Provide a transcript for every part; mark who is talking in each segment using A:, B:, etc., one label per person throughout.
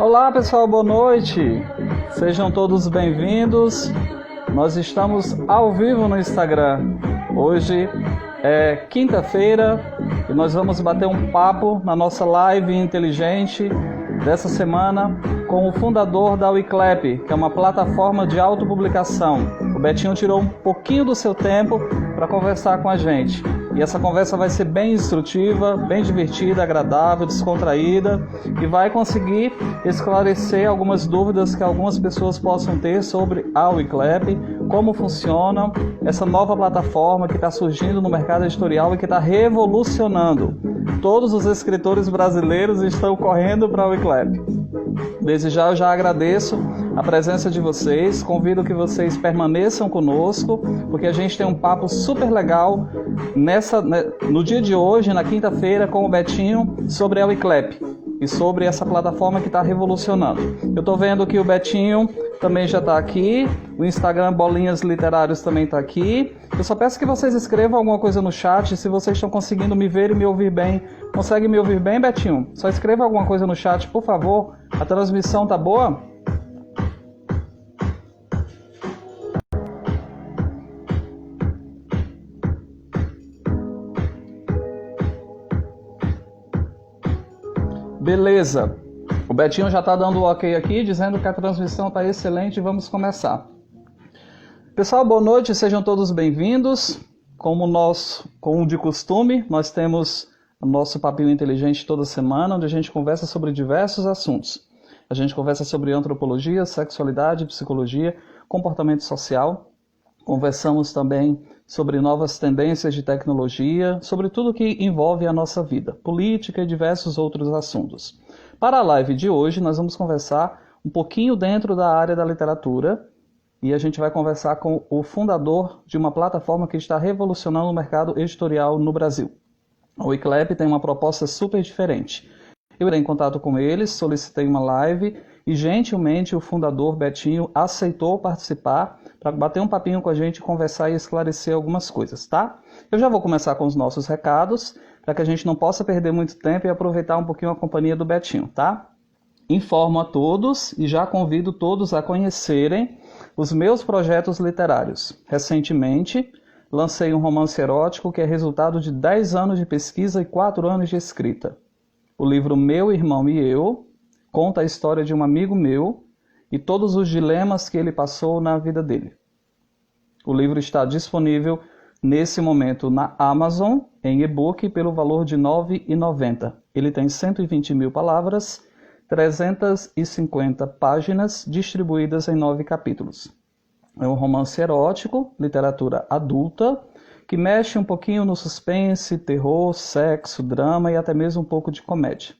A: Olá pessoal, boa noite, sejam todos bem-vindos. Nós estamos ao vivo no Instagram. Hoje é quinta-feira e nós vamos bater um papo na nossa live inteligente dessa semana com o fundador da Wiclap, que é uma plataforma de autopublicação. O Betinho tirou um pouquinho do seu tempo para conversar com a gente. E essa conversa vai ser bem instrutiva, bem divertida, agradável, descontraída e vai conseguir esclarecer algumas dúvidas que algumas pessoas possam ter sobre a Wiclap, como funciona essa nova plataforma que está surgindo no mercado editorial e que está revolucionando. Todos os escritores brasileiros estão correndo para a Wiclap. Desde já eu já agradeço a presença de vocês, convido que vocês permaneçam conosco, porque a gente tem um papo super legal no dia de hoje, na quinta-feira, com o Betinho, sobre a Wiclap e sobre essa plataforma que está revolucionando. Eu estou vendo que o Betinho também já está aqui, o Instagram Bolinhas Literários também está aqui. Eu só peço que vocês escrevam alguma coisa no chat, se vocês estão conseguindo me ver e me ouvir bem. Consegue me ouvir bem, Betinho? Só escreva alguma coisa no chat, por favor. A transmissão tá boa? Beleza. O Betinho já está dando o ok aqui, dizendo que a transmissão está excelente. Vamos começar. Pessoal, boa noite, sejam todos bem-vindos. Como de costume, nós temos o nosso Papinho Inteligente toda semana, onde a gente conversa sobre diversos assuntos. A gente conversa sobre antropologia, sexualidade, psicologia, comportamento social. Conversamos também sobre novas tendências de tecnologia, sobre tudo que envolve a nossa vida, política e diversos outros assuntos. Para a live de hoje, nós vamos conversar um pouquinho dentro da área da literatura e a gente vai conversar com o fundador de uma plataforma que está revolucionando o mercado editorial no Brasil. A Wiclap tem uma proposta super diferente. Eu entrei em contato com eles, solicitei uma live e gentilmente o fundador Betinho aceitou participar para bater um papinho com a gente, conversar e esclarecer algumas coisas, tá? Eu já vou começar com os nossos recados, para que a gente não possa perder muito tempo e aproveitar um pouquinho a companhia do Betinho, tá? Informo a todos e já convido todos a conhecerem os meus projetos literários. Recentemente, lancei um romance erótico que é resultado de 10 anos de pesquisa e 4 anos de escrita. O livro Meu Irmão e Eu conta a história de um amigo meu e todos os dilemas que ele passou na vida dele. O livro está disponível nesse momento na Amazon, em e-book, pelo valor de R$ 9,90. Ele tem 120 mil palavras, 350 páginas, distribuídas em 9 capítulos. É um romance erótico, literatura adulta, que mexe um pouquinho no suspense, terror, sexo, drama e até mesmo um pouco de comédia.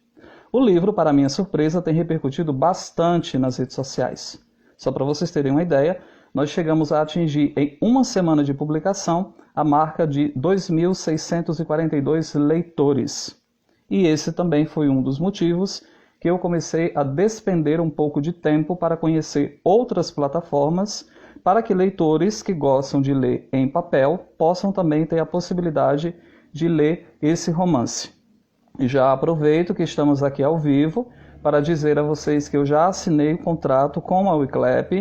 A: O livro, para minha surpresa, tem repercutido bastante nas redes sociais. Só para vocês terem uma ideia, nós chegamos a atingir em uma semana de publicação a marca de 2.642 leitores. E esse também foi um dos motivos que eu comecei a despender um pouco de tempo para conhecer outras plataformas, para que leitores que gostam de ler em papel possam também ter a possibilidade de ler esse romance. E já aproveito que estamos aqui ao vivo para dizer a vocês que eu já assinei o contrato com a Wiclap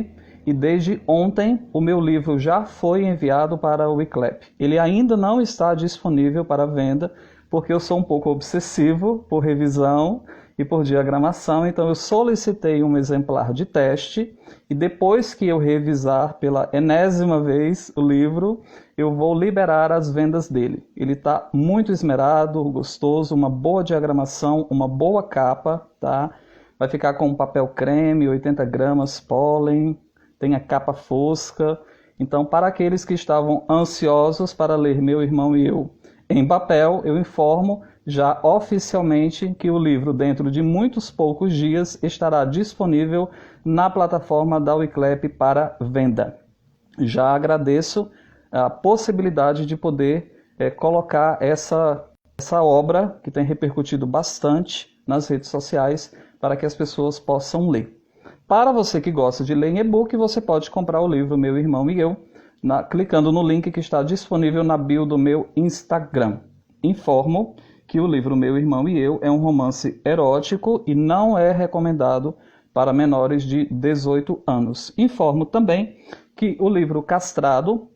A: e desde ontem o meu livro já foi enviado para a Wiclap. Ele ainda não está disponível para venda, porque eu sou um pouco obsessivo por revisão e por diagramação, então eu solicitei um exemplar de teste e depois que eu revisar pela enésima vez o livro, eu vou liberar as vendas dele. Ele está muito esmerado, gostoso, uma boa diagramação, uma boa capa, tá? Vai ficar com papel creme, 80 gramas, pólen, tem a capa fosca. Então, para aqueles que estavam ansiosos para ler Meu Irmão e Eu em papel, eu informo já oficialmente que o livro, dentro de muitos poucos dias, estará disponível na plataforma da Wiclap para venda. Já agradeço a possibilidade de poder colocar essa obra, que tem repercutido bastante nas redes sociais, para que as pessoas possam ler. Para você que gosta de ler em e-book, você pode comprar o livro Meu Irmão e Eu, clicando no link que está disponível na bio do meu Instagram. Informo que o livro Meu Irmão e Eu é um romance erótico e não é recomendado para menores de 18 anos. Informo também que o livro Castrado,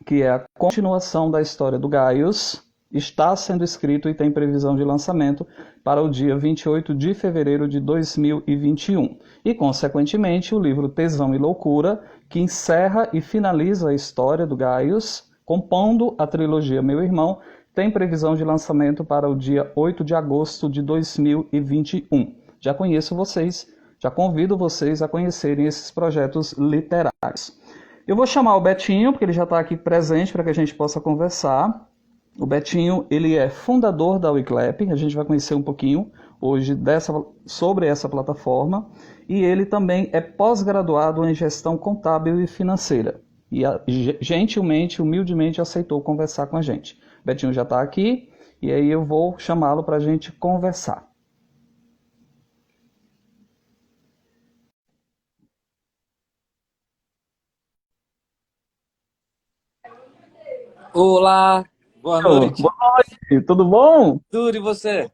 A: que é a continuação da história do Gaius, está sendo escrito e tem previsão de lançamento para o dia 28 de fevereiro de 2021. E, consequentemente, o livro Tesão e Loucura, que encerra e finaliza a história do Gaius, compondo a trilogia Meu Irmão, tem previsão de lançamento para o dia 8 de agosto de 2021. Já conheço vocês, já convido vocês a conhecerem esses projetos literários. Eu vou chamar o Betinho, porque ele já está aqui presente para que a gente possa conversar. O Betinho, ele é fundador da Wiclap, a gente vai conhecer um pouquinho hoje sobre essa plataforma, e ele também é pós-graduado em gestão contábil e financeira, e gentilmente, humildemente aceitou conversar com a gente. O Betinho já está aqui, e aí eu vou chamá-lo para a gente conversar.
B: Olá, boa noite.
A: Boa noite, tudo bom?
B: Tudo e você?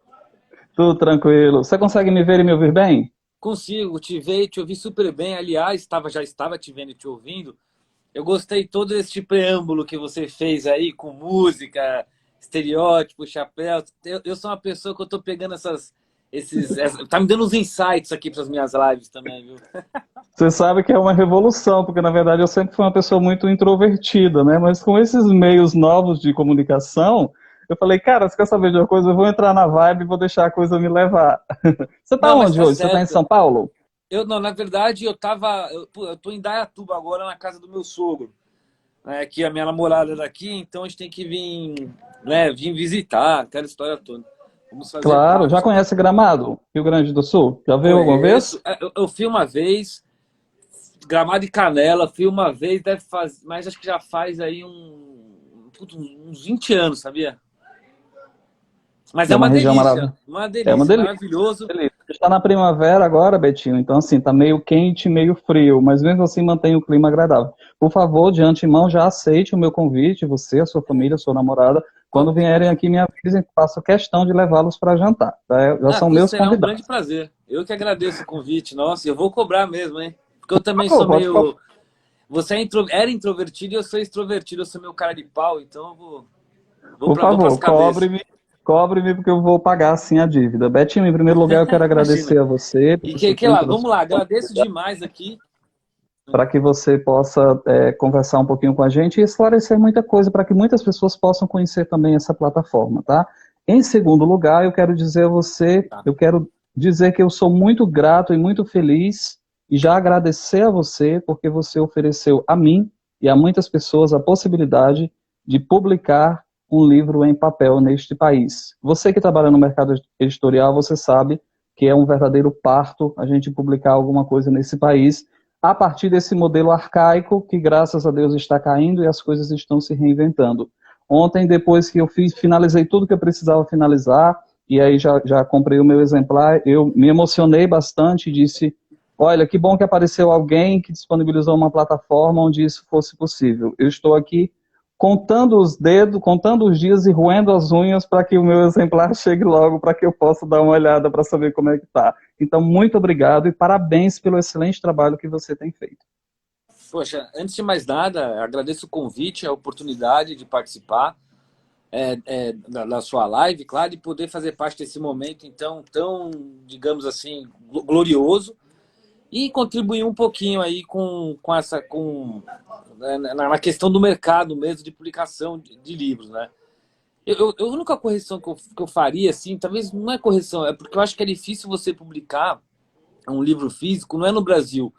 A: Tudo tranquilo. Você consegue me ver e me ouvir bem?
B: Consigo, te ver e te ouvir super bem. Aliás, já estava te vendo e te ouvindo. Eu gostei todo este preâmbulo que você fez aí, com música, estereótipo, chapéu. Eu sou uma pessoa que eu tô pegando tá me dando uns insights aqui para as minhas lives também, viu?
A: Você sabe que é uma revolução, porque na verdade eu sempre fui uma pessoa muito introvertida, né? Mas com esses meios novos de comunicação, eu falei, cara, você quer saber de uma coisa? Eu vou entrar na vibe e vou deixar a coisa me levar. Você tá
B: Não, mas
A: onde
B: tá
A: hoje? Você tá em
B: certo.
A: São Paulo?
B: Não, na verdade, eu tô em Dayatuba agora, na casa do meu sogro. Que a minha namorada é daqui, então a gente tem que vir, né, vir visitar, aquela história toda. Vamos fazer
A: Claro, já
B: parte.
A: conhece Gramado, Rio Grande do Sul? Já veio alguma
B: Conheço.
A: vez?
B: Eu fui uma vez, Gramado e Canela, fui uma vez, deve fazer, mas acho que já faz aí uns 20 anos, sabia? Mas é
A: É uma
B: uma
A: região maravilhosa. É uma delícia.
B: maravilhoso.
A: Está na primavera agora, Betinho, então assim, tá meio quente, meio frio, mas mesmo assim mantém o clima agradável. Por favor, de antemão, já aceite o meu convite, você, a sua família, a sua namorada, quando vierem aqui me avisem, faço questão de levá-los para jantar, tá? Já são meus
B: Será um grande
A: convidados.
B: prazer. Eu que agradeço o convite, nossa, eu vou cobrar mesmo, hein? Porque eu também
A: Pô,
B: sou
A: pode cobrar.
B: meio... Você era introvertido e eu sou extrovertido, eu sou meio cara de pau, então eu
A: Por
B: vou pras
A: favor,
B: cabeças.
A: cobre-me porque eu vou pagar assim a dívida. Betinho, em primeiro lugar, eu quero
B: Imagina.
A: agradecer a você
B: E
A: pelo seu
B: que lá,
A: tempo, pela
B: vamos
A: sua
B: lá, agradeço demais aqui.
A: para que você possa conversar um pouquinho com a gente e esclarecer muita coisa para que muitas pessoas possam conhecer também essa plataforma, tá? Em segundo lugar,
B: Tá.
A: eu quero dizer que eu sou muito grato e muito feliz e já agradecer a você porque você ofereceu a mim e a muitas pessoas a possibilidade de publicar um livro em papel neste país. Você que trabalha no mercado editorial, você sabe que é um verdadeiro parto a gente publicar alguma coisa nesse país a partir desse modelo arcaico que, graças a Deus, está caindo e as coisas estão se reinventando. Ontem, depois que eu finalizei tudo que eu precisava finalizar, e aí já comprei o meu exemplar, eu me emocionei bastante e disse, olha, que bom que apareceu alguém que disponibilizou uma plataforma onde isso fosse possível. Eu estou aqui contando os dedos, contando os dias e roendo as unhas para que o meu exemplar chegue logo, para que eu possa dar uma olhada para saber como é que está. Então, muito obrigado e parabéns pelo excelente trabalho que você tem feito.
B: Poxa, antes de mais nada, agradeço o convite, a oportunidade de participar. da sua live, claro, e poder fazer parte desse momento, então, tão, digamos assim, glorioso, e contribuir um pouquinho aí na questão do mercado mesmo de publicação de livros, né? A única correção que eu faria, assim, talvez não é correção, é porque eu acho que é difícil você publicar um livro físico, não é no Brasil,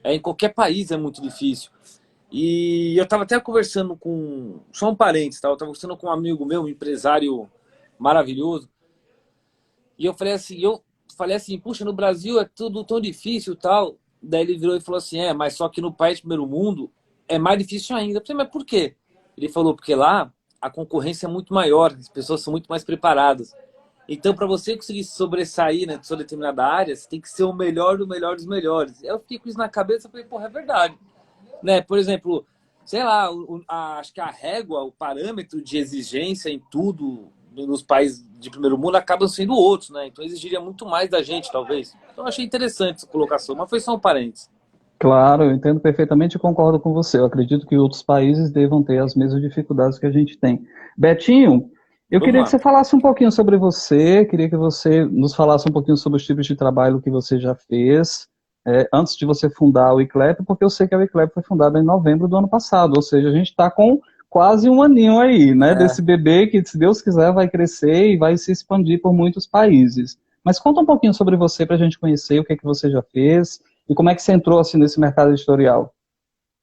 B: em qualquer país é muito difícil. E eu estava até conversando com, só um parênteses, tá? Eu estava conversando com um amigo meu, um empresário maravilhoso, e eu falei assim, puxa, no Brasil é tudo tão difícil e tal. Daí ele virou e falou assim, mas só que no país primeiro mundo é mais difícil ainda. Eu falei, mas por quê? Ele falou, porque lá a concorrência é muito maior, as pessoas são muito mais preparadas. Então, para você conseguir sobressair, né, de sua determinada área, você tem que ser o melhor do melhor dos melhores. Eu fiquei com isso na cabeça e falei, porra, é verdade. Né? Por exemplo, sei lá, acho que a régua, o parâmetro de exigência em tudo nos países de primeiro mundo acabam sendo outros, né? Então exigiria muito mais da gente, talvez. Então eu achei interessante essa colocação, mas foi só um parênteses.
A: Claro, eu entendo perfeitamente e concordo com você. Eu acredito que outros países devam ter as mesmas dificuldades que a gente tem. Betinho, eu
B: Vamos
A: queria que
B: lá.
A: você falasse um pouquinho sobre você, queria que você nos falasse um pouquinho sobre os tipos de trabalho que você já fez, antes de você fundar o ICLEP, porque eu sei que o ICLEP foi fundado em novembro do ano passado, ou seja, a gente está com quase um aninho aí, né,
B: É,
A: desse bebê que, se Deus quiser, vai crescer e vai se expandir por muitos países. Mas conta um pouquinho sobre você para a gente conhecer o que é que você já fez e como é que você entrou assim nesse mercado editorial?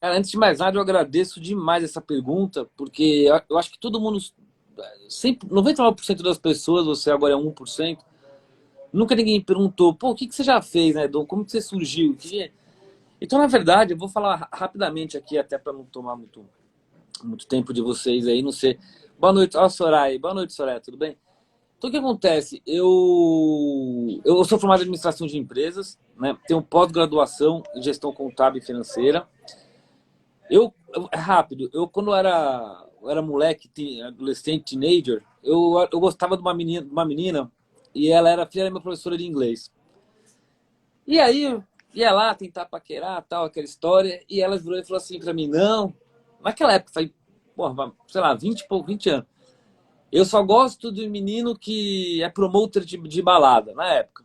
B: cara, antes de mais nada, eu agradeço demais essa pergunta, porque eu acho que todo mundo, sempre, 99% das pessoas, você agora é 1%, nunca ninguém perguntou, pô, o que você já fez, né, Dom? Como que você surgiu? Então, na verdade, eu vou falar rapidamente aqui, até para não tomar muito tempo de vocês aí, não sei. Boa noite, ó, Soraya. Boa noite, Soraya, tudo bem? Então, o que acontece? Eu sou formado em administração de empresas, né? Tenho pós-graduação em gestão contábil e financeira. Rápido, quando eu era moleque, adolescente, teenager, eu gostava de uma menina e ela era filha da minha professora de inglês. E aí, eu ia lá tentar paquerar, tal, aquela história, e ela virou e falou assim pra mim, não, naquela época, faz, porra, sei lá, 20 anos, eu só gosto de menino que é promoter de balada, na época.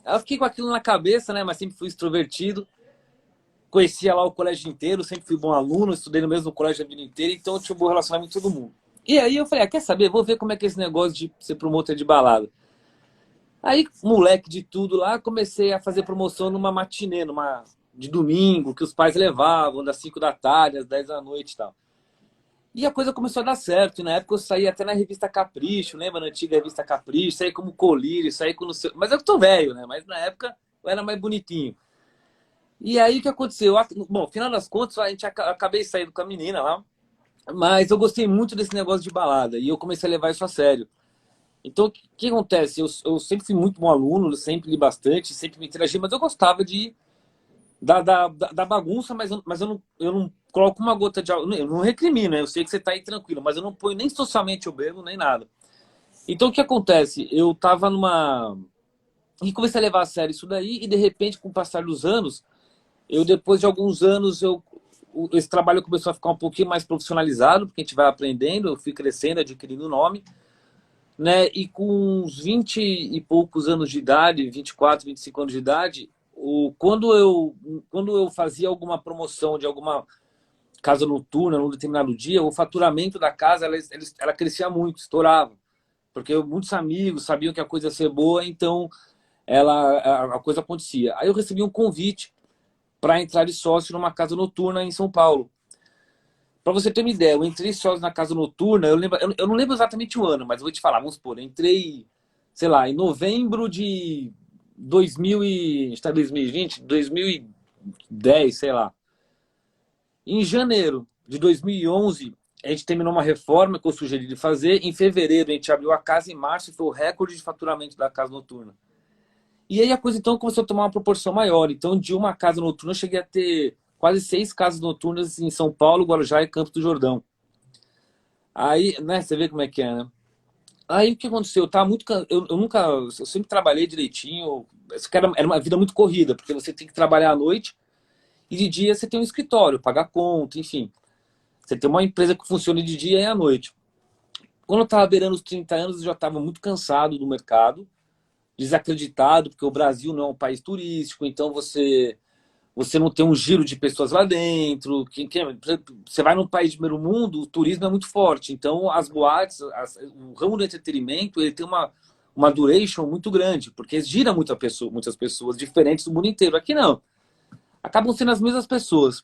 B: Eu fiquei com aquilo na cabeça, né, mas sempre fui extrovertido, conhecia lá o colégio inteiro, sempre fui bom aluno, estudei no mesmo colégio a vida inteira, então eu tinha um bom relacionamento com todo mundo. E aí eu falei, quer saber, vou ver como é que é esse negócio de ser promoter de balada. Aí, moleque de tudo lá, comecei a fazer promoção numa matinê, de domingo, que os pais levavam, das 5 da tarde, às 10 da noite e tal. E a coisa começou a dar certo. E na época eu saí até na revista Capricho, lembra? Na antiga revista Capricho, saí como colírio, saí com... Mas eu tô velho, né? Mas na época eu era mais bonitinho. E aí o que aconteceu? Bom, final das contas, acabei saindo com a menina lá, mas eu gostei muito desse negócio de balada e eu comecei a levar isso a sério. Então, o que acontece? Eu sempre fui muito bom aluno, sempre li bastante, sempre me interagi, mas eu gostava da bagunça, mas eu não coloco uma gota de álcool. Eu não recrimino, né? Eu sei que você está aí tranquilo, mas eu não ponho nem socialmente eu bebo, nem nada. Então, o que acontece? Eu tava numa... E comecei a levar a sério isso daí, e de repente, com o passar dos anos, depois de alguns anos, esse trabalho começou a ficar um pouquinho mais profissionalizado, porque a gente vai aprendendo, eu fui crescendo, adquirindo nome, né? E com uns 20 e poucos anos de idade, 24, 25 anos de idade, quando eu fazia alguma promoção de alguma casa noturna num determinado dia, o faturamento da casa ela crescia muito, estourava. Porque muitos amigos sabiam que a coisa ia ser boa, então a coisa acontecia. Aí eu recebi um convite para entrar de sócio numa casa noturna em São Paulo. Para você ter uma ideia, eu entrei sócio na casa noturna, eu não lembro exatamente o ano, mas eu vou te falar, vamos supor, eu entrei, sei lá, em novembro de 2020, 2010, sei lá. Em janeiro de 2011, a gente terminou uma reforma que eu sugeri de fazer. Em fevereiro, a gente abriu a casa. Em março, foi o recorde de faturamento da casa noturna. E aí a coisa então começou a tomar uma proporção maior. Então, de uma casa noturna, eu cheguei a ter quase 6 casas noturnas em São Paulo, Guarujá e Campos do Jordão. Aí, né, você vê como é que é, né? Aí o que aconteceu? Eu tava muito eu sempre trabalhei direitinho. Isso que era uma vida muito corrida, porque você tem que trabalhar à noite e de dia você tem um escritório, pagar conta, enfim. Você tem uma empresa que funciona de dia e à noite. quando eu estava beirando os 30 anos, eu já estava muito cansado do mercado, desacreditado, porque o Brasil não é um país turístico, então você não tem um giro de pessoas lá dentro. Você vai num país de primeiro mundo, o turismo é muito forte. Então, as boates, o ramo do entretenimento, ele tem uma duration muito grande, porque gira muitas pessoas diferentes do mundo inteiro. Aqui não. Acabam sendo as mesmas pessoas.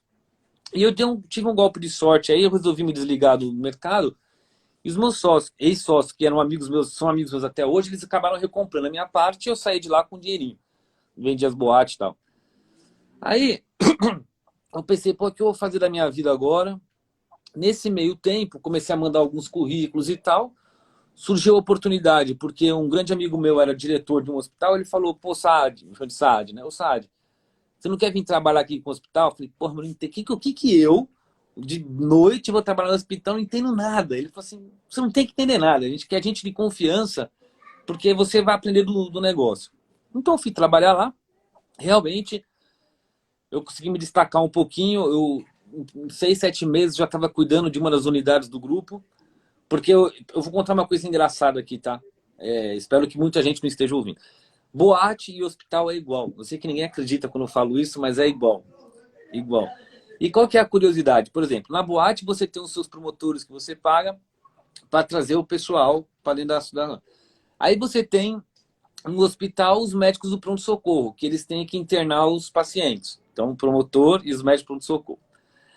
B: E eu tive um golpe de sorte aí, eu resolvi me desligar do mercado. E os meus sócios, ex-sócios, que eram amigos meus, são amigos meus até hoje, eles acabaram recomprando a minha parte e eu saí de lá com dinheirinho. Vendi as boates e tal. Aí eu pensei, pô, o que eu vou fazer da minha vida agora? Nesse meio tempo, comecei a mandar alguns currículos e tal. Surgiu a oportunidade, porque um grande amigo meu era diretor de um hospital, ele falou, pô, Saad, me chamou de Saad, né? Ô, Saad, você não quer vir trabalhar aqui com o hospital? Eu falei, porra, mas não entendo. Que eu, de noite, vou trabalhar no hospital, não entendo nada. Ele falou assim, você não tem que entender nada, a gente quer gente de confiança, porque você vai aprender do negócio. Então eu fui trabalhar lá, realmente eu consegui me destacar um pouquinho. Eu, em 6, 7 meses, já estava cuidando de uma das unidades do grupo. Porque eu vou contar uma coisa engraçada aqui, tá? Espero que muita gente não esteja ouvindo. Boate e hospital é igual. Eu sei que ninguém acredita quando eu falo isso, mas é igual. Igual. E qual que é a curiosidade? Por exemplo, na boate você tem os seus promotores que você paga para trazer o pessoal para dentro da cidade. Aí você tem no hospital os médicos do pronto-socorro, que eles têm que internar os pacientes. Então, o promotor e os médicos do pronto-socorro.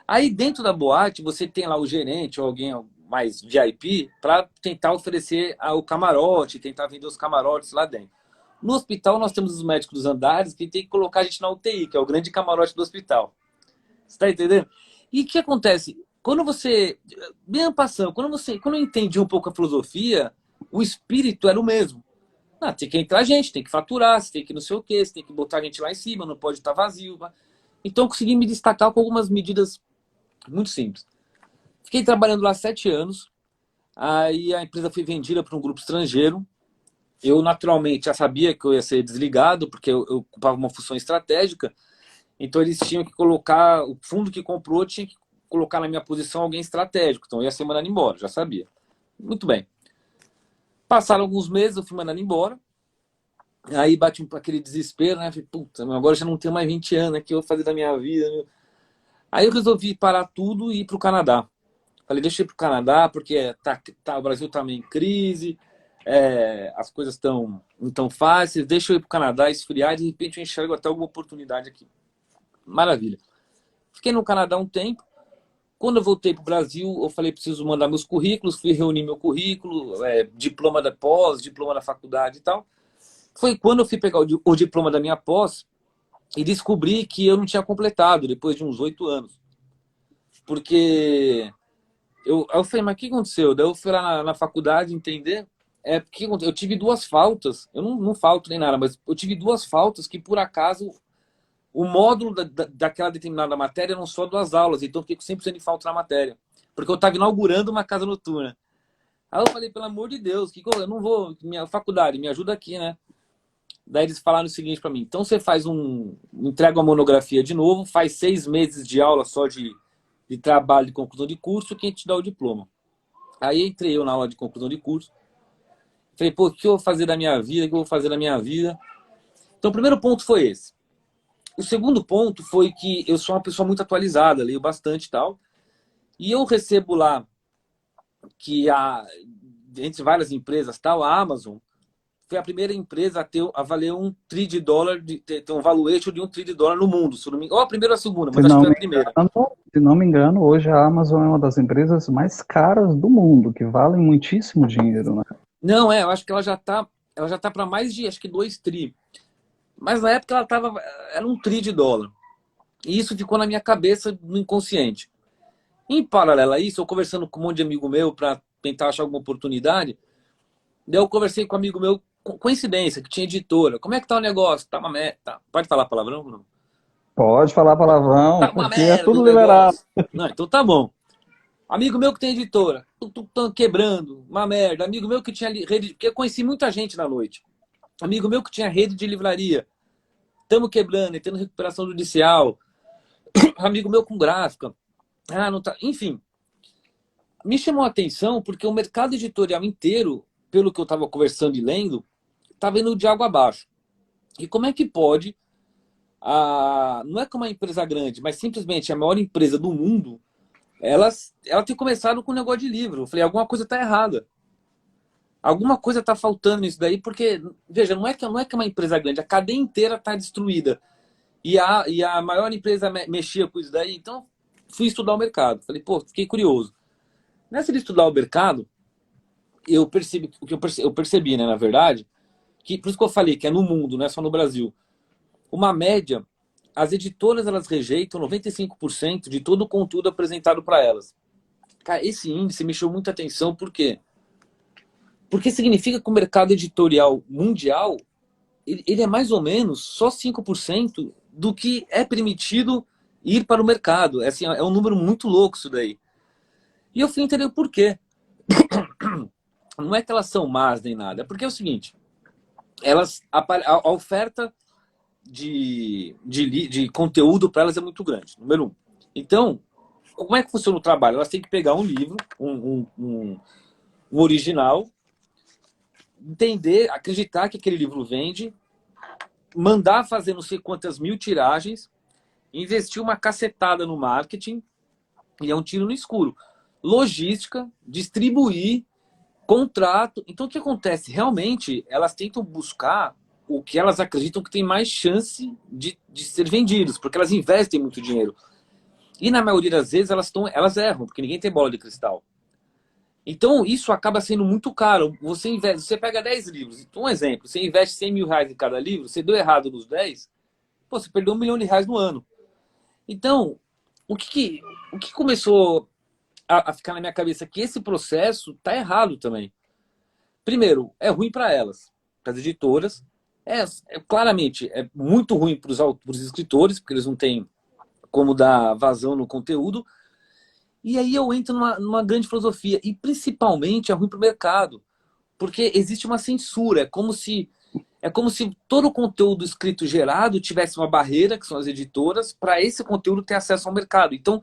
B: Aí dentro da boate você tem lá o gerente ou alguém mais VIP para tentar oferecer o camarote, tentar vender os camarotes lá dentro. No hospital nós temos os médicos dos andares que tem que colocar a gente na UTI, que é o grande camarote do hospital. Você está entendendo? E o que acontece? Quando você, bem passando, quando eu entendi um pouco a filosofia, o espírito era o mesmo. Ah, tem que entrar gente, tem que faturar, você tem que não sei o quê, você tem que botar a gente lá em cima, não pode estar vazio. Então eu consegui me destacar com algumas medidas muito simples. Fiquei trabalhando lá 7 anos, aí a empresa foi vendida para um grupo estrangeiro. Eu, naturalmente, já sabia que eu ia ser desligado, porque eu ocupava uma função estratégica, então eles tinham que colocar, o fundo que comprou tinha que colocar na minha posição alguém estratégico, então eu ia ser mandado embora, já sabia. Muito bem. Passaram alguns meses, eu fui mandado embora, aí bate aquele desespero, né? Falei, puta, agora eu já não tenho mais 20 anos, o que eu vou fazer da minha vida? Aí eu resolvi parar tudo e ir para o Canadá. Falei, deixa eu ir para o Canadá, porque o Brasil está meio em crise, as coisas estão não tão fáceis, deixa eu ir para o Canadá, esfriar, e de repente eu enxergo até alguma oportunidade aqui. Maravilha. Fiquei no Canadá um tempo. Quando eu voltei para o Brasil, eu falei, preciso mandar meus currículos, fui reunir meu currículo, diploma da pós, diploma da faculdade e tal. Foi quando eu fui pegar o diploma da minha pós e descobri que eu não tinha completado, depois de uns 8 anos. Porque aí eu falei, mas o que aconteceu? Daí eu fui lá na faculdade entender. Porque eu tive 2 faltas, eu não falto nem nada, mas eu tive 2 faltas que, por acaso, o módulo daquela determinada matéria eram só 2 aulas, então eu fiquei com 100% de falta na matéria. Porque eu estava inaugurando uma casa noturna. Aí eu falei, pelo amor de Deus, eu não vou, minha faculdade, me ajuda aqui, né? Daí eles falaram o seguinte para mim, então você faz entrega uma monografia de novo, faz 6 meses de aula só de trabalho de conclusão de curso, que a gente te dá o diploma. Aí entrei eu na aula de conclusão de curso. Falei, pô, o que eu vou fazer da minha vida? O que eu vou fazer da minha vida? Então, o primeiro ponto foi esse. O segundo ponto foi que eu sou uma pessoa muito atualizada, leio bastante e tal. E eu recebo lá que entre várias empresas, tal, a Amazon foi a primeira empresa a valer $1 trilhão, ter um valuation de $1 trilhão no mundo. Se não me engano, ou a primeira ou a segunda, mas
A: Se
B: acho que
A: não
B: foi a
A: me
B: primeira.
A: se não me engano, hoje a Amazon é uma das empresas mais caras do mundo, que valem muitíssimo dinheiro, né?
B: Não, eu acho que ela já tá para mais de, acho que 2 tri. Mas na época era $1 trilhão. E isso ficou na minha cabeça, no inconsciente. Em paralelo a isso, eu conversando com um monte de amigo meu para tentar achar alguma oportunidade, daí eu conversei com um amigo meu, coincidência, que tinha editora. Como é que tá o negócio? Tá uma merda. Tá. Pode falar palavrão? Não.
A: Pode falar palavrão,
B: Tá uma
A: aqui é
B: merda o
A: tudo liberado.
B: negócio. Não, então tá bom. Amigo meu que tem editora, tão quebrando, uma merda. Amigo meu que tinha rede, porque eu conheci muita gente na noite. Amigo meu que tinha rede de livraria, estamos quebrando, tendo recuperação judicial. Amigo meu com gráfica. Não tá. Enfim. me chamou a atenção porque o mercado editorial inteiro, pelo que eu estava conversando e lendo, estava indo de água abaixo. E como é que pode, não é que uma empresa grande, mas simplesmente a maior empresa do mundo, ela tem começado com um negócio de livro. Eu falei, alguma coisa está errada. Alguma coisa está faltando nisso daí, porque, veja, não é que é uma empresa grande, a cadeia inteira está destruída. E a maior empresa mexia com isso daí, então fui estudar o mercado. Falei, pô, fiquei curioso. Nessa de estudar o mercado, eu percebi, o que eu percebi, né, na verdade, que, por isso que eu falei que é no mundo, não é só no Brasil. Uma média, as editoras elas rejeitam 95% de todo o conteúdo apresentado para elas. Cara, esse índice me chamou muita atenção, por quê? Porque significa que o mercado editorial mundial ele é mais ou menos só 5% do que é permitido ir para o mercado. É, assim, é um número muito louco isso daí. E eu fui entender o porquê. Não é que elas são más nem nada, é porque é o seguinte, a oferta de conteúdo para elas é muito grande, número um. Então, como é que funciona o trabalho? Elas têm que pegar um livro, um original, entender, acreditar que aquele livro vende, mandar fazer não sei quantas mil tiragens, investir uma cacetada no marketing, e é um tiro no escuro. Logística, distribuir, contrato. Então, o que acontece? Realmente, elas tentam buscar o que elas acreditam que tem mais chance de ser vendidos, porque elas investem muito dinheiro. E, na maioria das vezes, elas erram, porque ninguém tem bola de cristal. Então, isso acaba sendo muito caro. Você pega 10 livros. Um exemplo, você investe 100 mil reais em cada livro, você deu errado nos 10, pô, você perdeu 1 milhão de reais no ano. Então, o que começou a ficar na minha cabeça? Que esse processo tá errado também. Primeiro, é ruim para elas, para as editoras. Claramente, é muito ruim para os escritores, porque eles não têm como dar vazão no conteúdo. E aí eu entro numa grande filosofia. E principalmente é ruim para o mercado. Porque existe uma censura. É como se todo o conteúdo escrito gerado tivesse uma barreira, que são as editoras, para esse conteúdo ter acesso ao mercado. Então,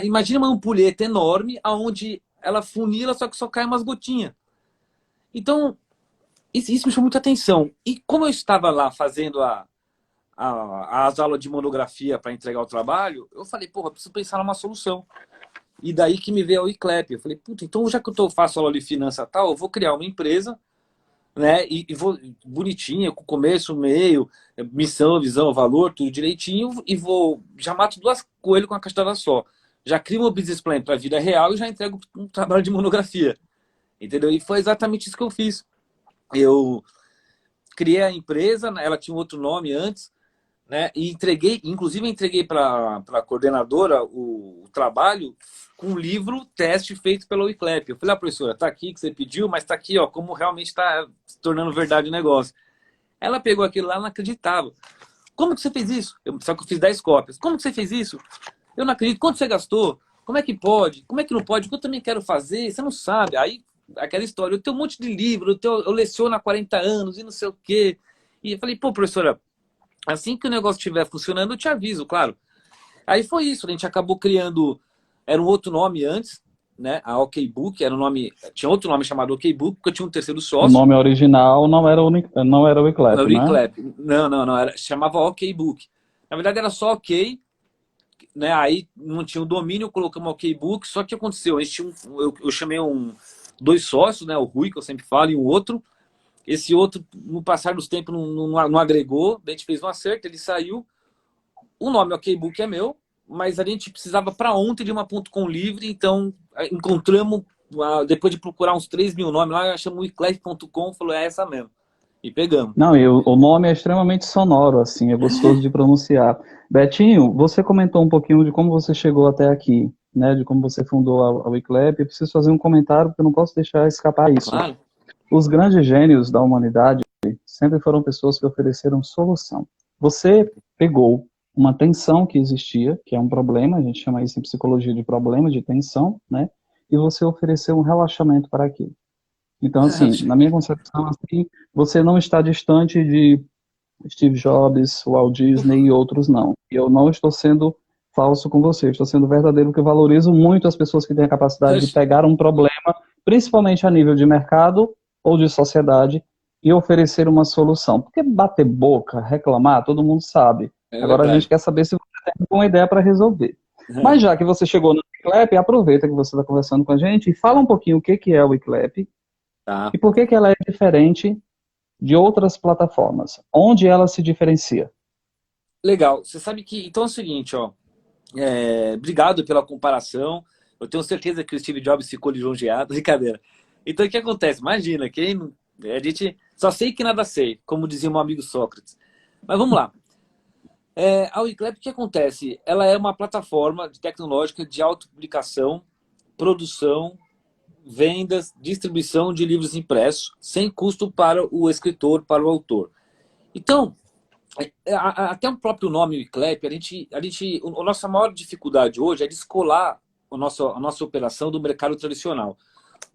B: imagina uma ampulheta enorme, onde ela funila, só que só cai umas gotinhas. Então, isso me chamou muita atenção. E como eu estava lá fazendo as aulas de monografia para entregar o trabalho, eu falei, porra, preciso pensar numa solução. E daí que me veio a Wiclap. Eu falei, puta, então já que eu faço aula de finança tal, eu vou criar uma empresa, né? E vou bonitinha, com começo, meio, missão, visão, valor, tudo direitinho, e já mato 2 coelhos com uma cajadada só. Já crio meu business plan para a vida real e já entrego um trabalho de monografia. Entendeu? E foi exatamente isso que eu fiz. Eu criei a empresa, ela tinha um outro nome antes, né? E inclusive entreguei para a coordenadora o trabalho com um livro teste feito pela Wiclap. Eu falei, professora, tá aqui que você pediu, mas tá aqui, ó, como realmente está se tornando verdade o negócio. Ela pegou aquilo lá, não acreditava. Como que você fez isso? Só que eu fiz 10 cópias. Como que você fez isso? Eu não acredito. Quanto você gastou? Como é que pode? Como é que não pode? O que eu também quero fazer? Você não sabe. Aí, aquela história, eu tenho um monte de livro, eu leciono há 40 anos e não sei o quê. E eu falei, pô, professora, assim que o negócio estiver funcionando, eu te aviso, claro. Aí foi isso, a gente acabou criando, era um outro nome antes, né? A OkBook, tinha outro nome chamado OkBook, porque eu tinha um terceiro
A: O
B: sócio.
A: nome original não era o Wiclap,
B: Não,
A: né?
B: Wiclap. Não, chamava OkBook. Na verdade era só OK, né? Aí não tinha o domínio, colocamos OkBook, só que aconteceu, a gente tinha eu chamei 2 sócios, né? O Rui, que eu sempre falo, e um outro. Esse outro, no passar dos tempos, não agregou. A gente fez um acerto, ele saiu. O nome OkBook é meu, mas a gente precisava para ontem de uma .com livre, então encontramos, depois de procurar uns 3 mil nomes lá, achamos o wiclap.com, falou, é essa mesmo. E pegamos.
A: Não, e o nome é extremamente sonoro, assim, é gostoso de pronunciar. Betinho, você comentou um pouquinho de como você chegou até aqui, né, de como você fundou a Wiclap. Eu preciso fazer um comentário, porque eu não posso deixar escapar isso.
B: Claro.
A: Os grandes gênios da humanidade sempre foram pessoas que ofereceram solução. Você pegou uma tensão que existia, que é um problema, a gente chama isso em psicologia de problema, de tensão, né? E você ofereceu um relaxamento para aquilo. Então, assim, na minha concepção, assim, você não está distante de Steve Jobs, Walt Disney e outros, não. Eu não estou sendo falso com você, estou sendo verdadeiro porque eu valorizo muito as pessoas que têm a capacidade de pegar um problema, principalmente a nível de mercado ou de sociedade, e oferecer uma solução. Porque bater boca, reclamar, todo mundo sabe.
B: É
A: Agora a gente
B: verdade.
A: quer saber se você tem alguma ideia para resolver. Mas
B: É,
A: já que você chegou no Wiclap, aproveita que você está conversando com a gente e fala um pouquinho o que que é o Wiclap
B: tá.
A: e por que que ela é diferente de outras plataformas. Onde ela se diferencia?
B: Legal. Você sabe que. Então é o seguinte, ó. Obrigado pela comparação. Eu tenho certeza que o Steve Jobs ficou lisonjeado. Brincadeira. Então o que acontece? Imagina, a gente só sei que nada sei, como dizia meu amigo Sócrates. Mas vamos lá. A Wiclap, o que acontece? Ela é uma plataforma tecnológica de autopublicação, produção, vendas, distribuição de livros impressos, sem custo para o escritor, para o autor. Então, até o próprio nome Wiclap, a nossa maior dificuldade hoje é descolar a nossa operação do mercado tradicional.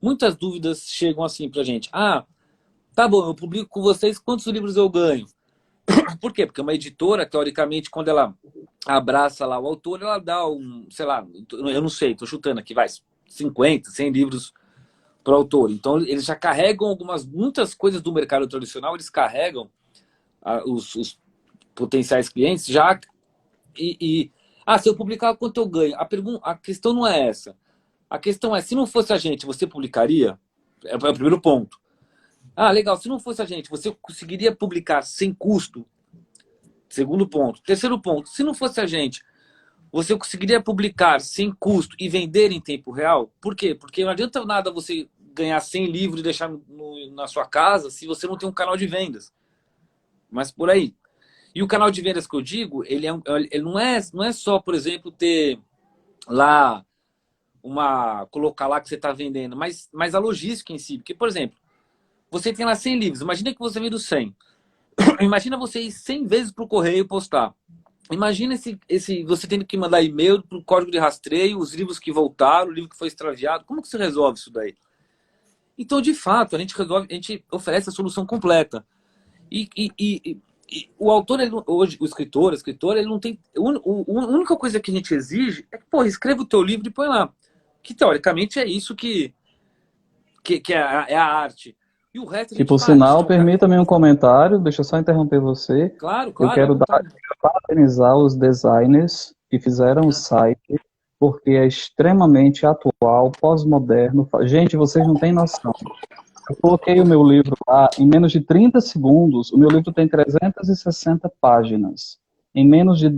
B: Muitas dúvidas chegam assim pra gente. Ah, tá bom, eu publico com vocês, quantos livros eu ganho? Por quê? Porque uma editora, teoricamente, quando ela abraça lá o autor, ela dá sei lá, eu não sei, tô chutando aqui, vai, 50, 100 livros para o autor. Então, eles já carregam muitas coisas do mercado tradicional, eles carregam os potenciais clientes já se eu publicar, quanto eu ganho? A questão não é essa. A questão é, se não fosse a gente, você publicaria? É o primeiro ponto. Ah, legal, se não fosse a gente, você conseguiria publicar sem custo? Segundo ponto. Terceiro ponto, se não fosse a gente, você conseguiria publicar sem custo e vender em tempo real? Por quê? Porque não adianta nada você ganhar 100 livros e deixar na sua casa se você não tem um canal de vendas. Mas por aí. E o canal de vendas que eu digo, ele não é só, por exemplo, ter lá colocar lá que você está vendendo, mas a logística em si. Porque, por exemplo, você tem lá 100 livros, imagina que você vende 100. Imagina você ir 100 vezes para o correio postar. Imagina você tendo que mandar e-mail para o código de rastreio, os livros que voltaram, o livro que foi extraviado. Como que você resolve isso daí? Então, de fato, a gente oferece a solução completa. E, e, e, e o autor, hoje, a escritora, ele não tem. A única coisa que a gente exige é que, pô, escreva o teu livro e põe lá. Que teoricamente é isso que é a arte. E o resto a
A: Que,
B: gente
A: por
B: faz. A gente
A: sinal,
B: é um cara.
A: permita-me um comentário, deixa eu só interromper você.
B: Claro,
A: Eu
B: claro, à
A: quero
B: vontade.
A: parabenizar os designers que fizeram o site, porque é extremamente atual, pós-moderno. Gente, vocês não têm noção. Eu coloquei o meu livro lá, em menos de 30 segundos, o meu livro tem 360 páginas. Em menos de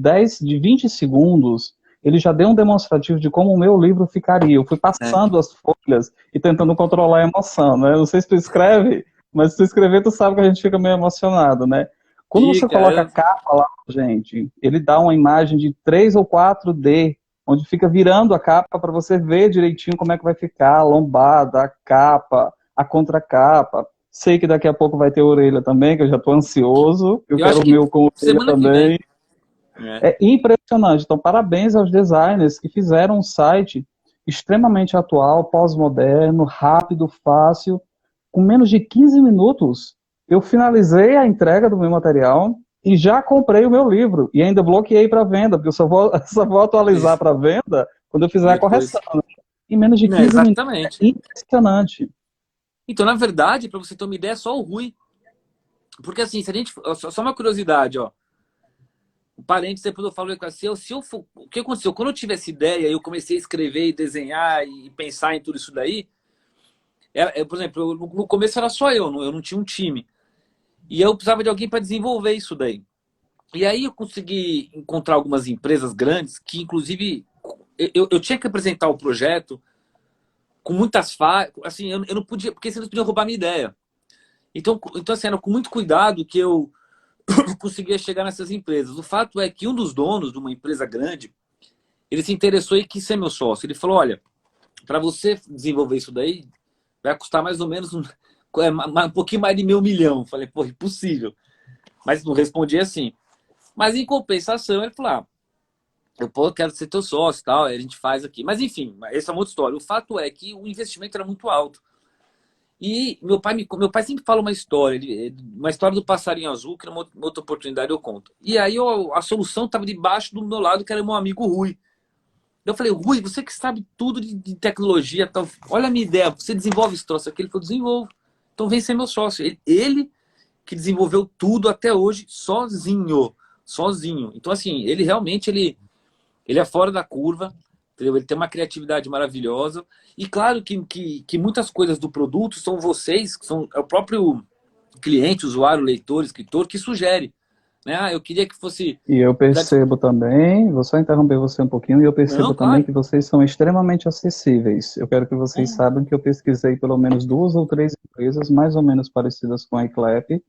A: 20 segundos, ele já deu um demonstrativo de como o meu livro ficaria. Eu fui
B: É.
A: passando as folhas e tentando controlar a emoção, né? Não sei se tu escreve, mas se tu escrever, tu sabe que a gente fica meio emocionado, né? Quando você
B: Fica.
A: coloca a capa lá, gente, ele dá uma imagem de 3 ou 4D, onde fica virando a capa para você ver direitinho como é que vai ficar a lombada, a capa, a contracapa. Sei que daqui a pouco vai ter orelha também, que eu já estou ansioso. Eu
B: Eu
A: quero
B: acho
A: o
B: que
A: meu com orelha
B: semana que vem.
A: também.
B: É.
A: É impressionante. Então, parabéns aos designers que fizeram um site extremamente atual, pós-moderno, rápido, fácil. Com menos de 15 minutos, eu finalizei a entrega do meu material e já comprei o meu livro. E ainda bloqueei para venda, porque eu só vou atualizar
B: Isso.
A: para venda quando eu fizer a correção.
B: Depois.
A: Em menos de
B: Né,
A: 15 minutos.
B: exatamente.
A: É impressionante.
B: Então, na verdade, para você ter uma ideia, é só o ruim. Porque assim, se a gente. Só uma curiosidade, ó. O parênteses, depois eu falo assim, se eu for, o que aconteceu? Quando eu tive essa ideia, eu comecei a escrever e desenhar e pensar em tudo isso daí. Por exemplo, no começo era só eu não tinha um time. E eu precisava de alguém para desenvolver isso daí. E aí eu consegui encontrar algumas empresas grandes que, inclusive, eu tinha que apresentar o projeto com muitas falhas. Assim, eu não podia, porque senão eles podiam roubar minha ideia. Então assim, era com muito cuidado que eu conseguia chegar nessas empresas. O fato é que um dos donos de uma empresa grande, ele se interessou e quis ser meu sócio. Ele falou, olha, para você desenvolver isso daí, vai custar mais ou menos um pouquinho mais de $500 000. Falei, pô, impossível. Mas não respondi assim. Mas em compensação, ele falou, eu quero ser teu sócio e tal, a gente faz aqui. Mas enfim, essa é uma outra história. O fato é que o investimento era muito alto. E meu pai sempre fala uma história, uma história do passarinho azul, que numa outra oportunidade eu conto. E aí a solução estava debaixo do meu lado, que era meu amigo Rui. Eu falei, Rui, você que sabe tudo de tecnologia, tal, olha a minha ideia, você desenvolve esse troço aqui? Ele falou, desenvolvo. Então vem ser meu sócio. Ele que desenvolveu tudo até hoje sozinho. Sozinho. Então, assim, ele realmente ele é fora da curva, entendeu? Ele tem uma criatividade maravilhosa. E claro que muitas coisas do produto são vocês, é o próprio cliente, usuário, leitor, escritor, que sugere. Né? Ah, eu queria que fosse.
A: E eu percebo também, vou só interromper você um pouquinho, e eu percebo
B: Não,
A: também
B: claro.
A: que vocês são extremamente acessíveis. Eu quero que vocês saibam que eu pesquisei pelo menos 2 ou 3 empresas mais ou menos parecidas com a Eclep,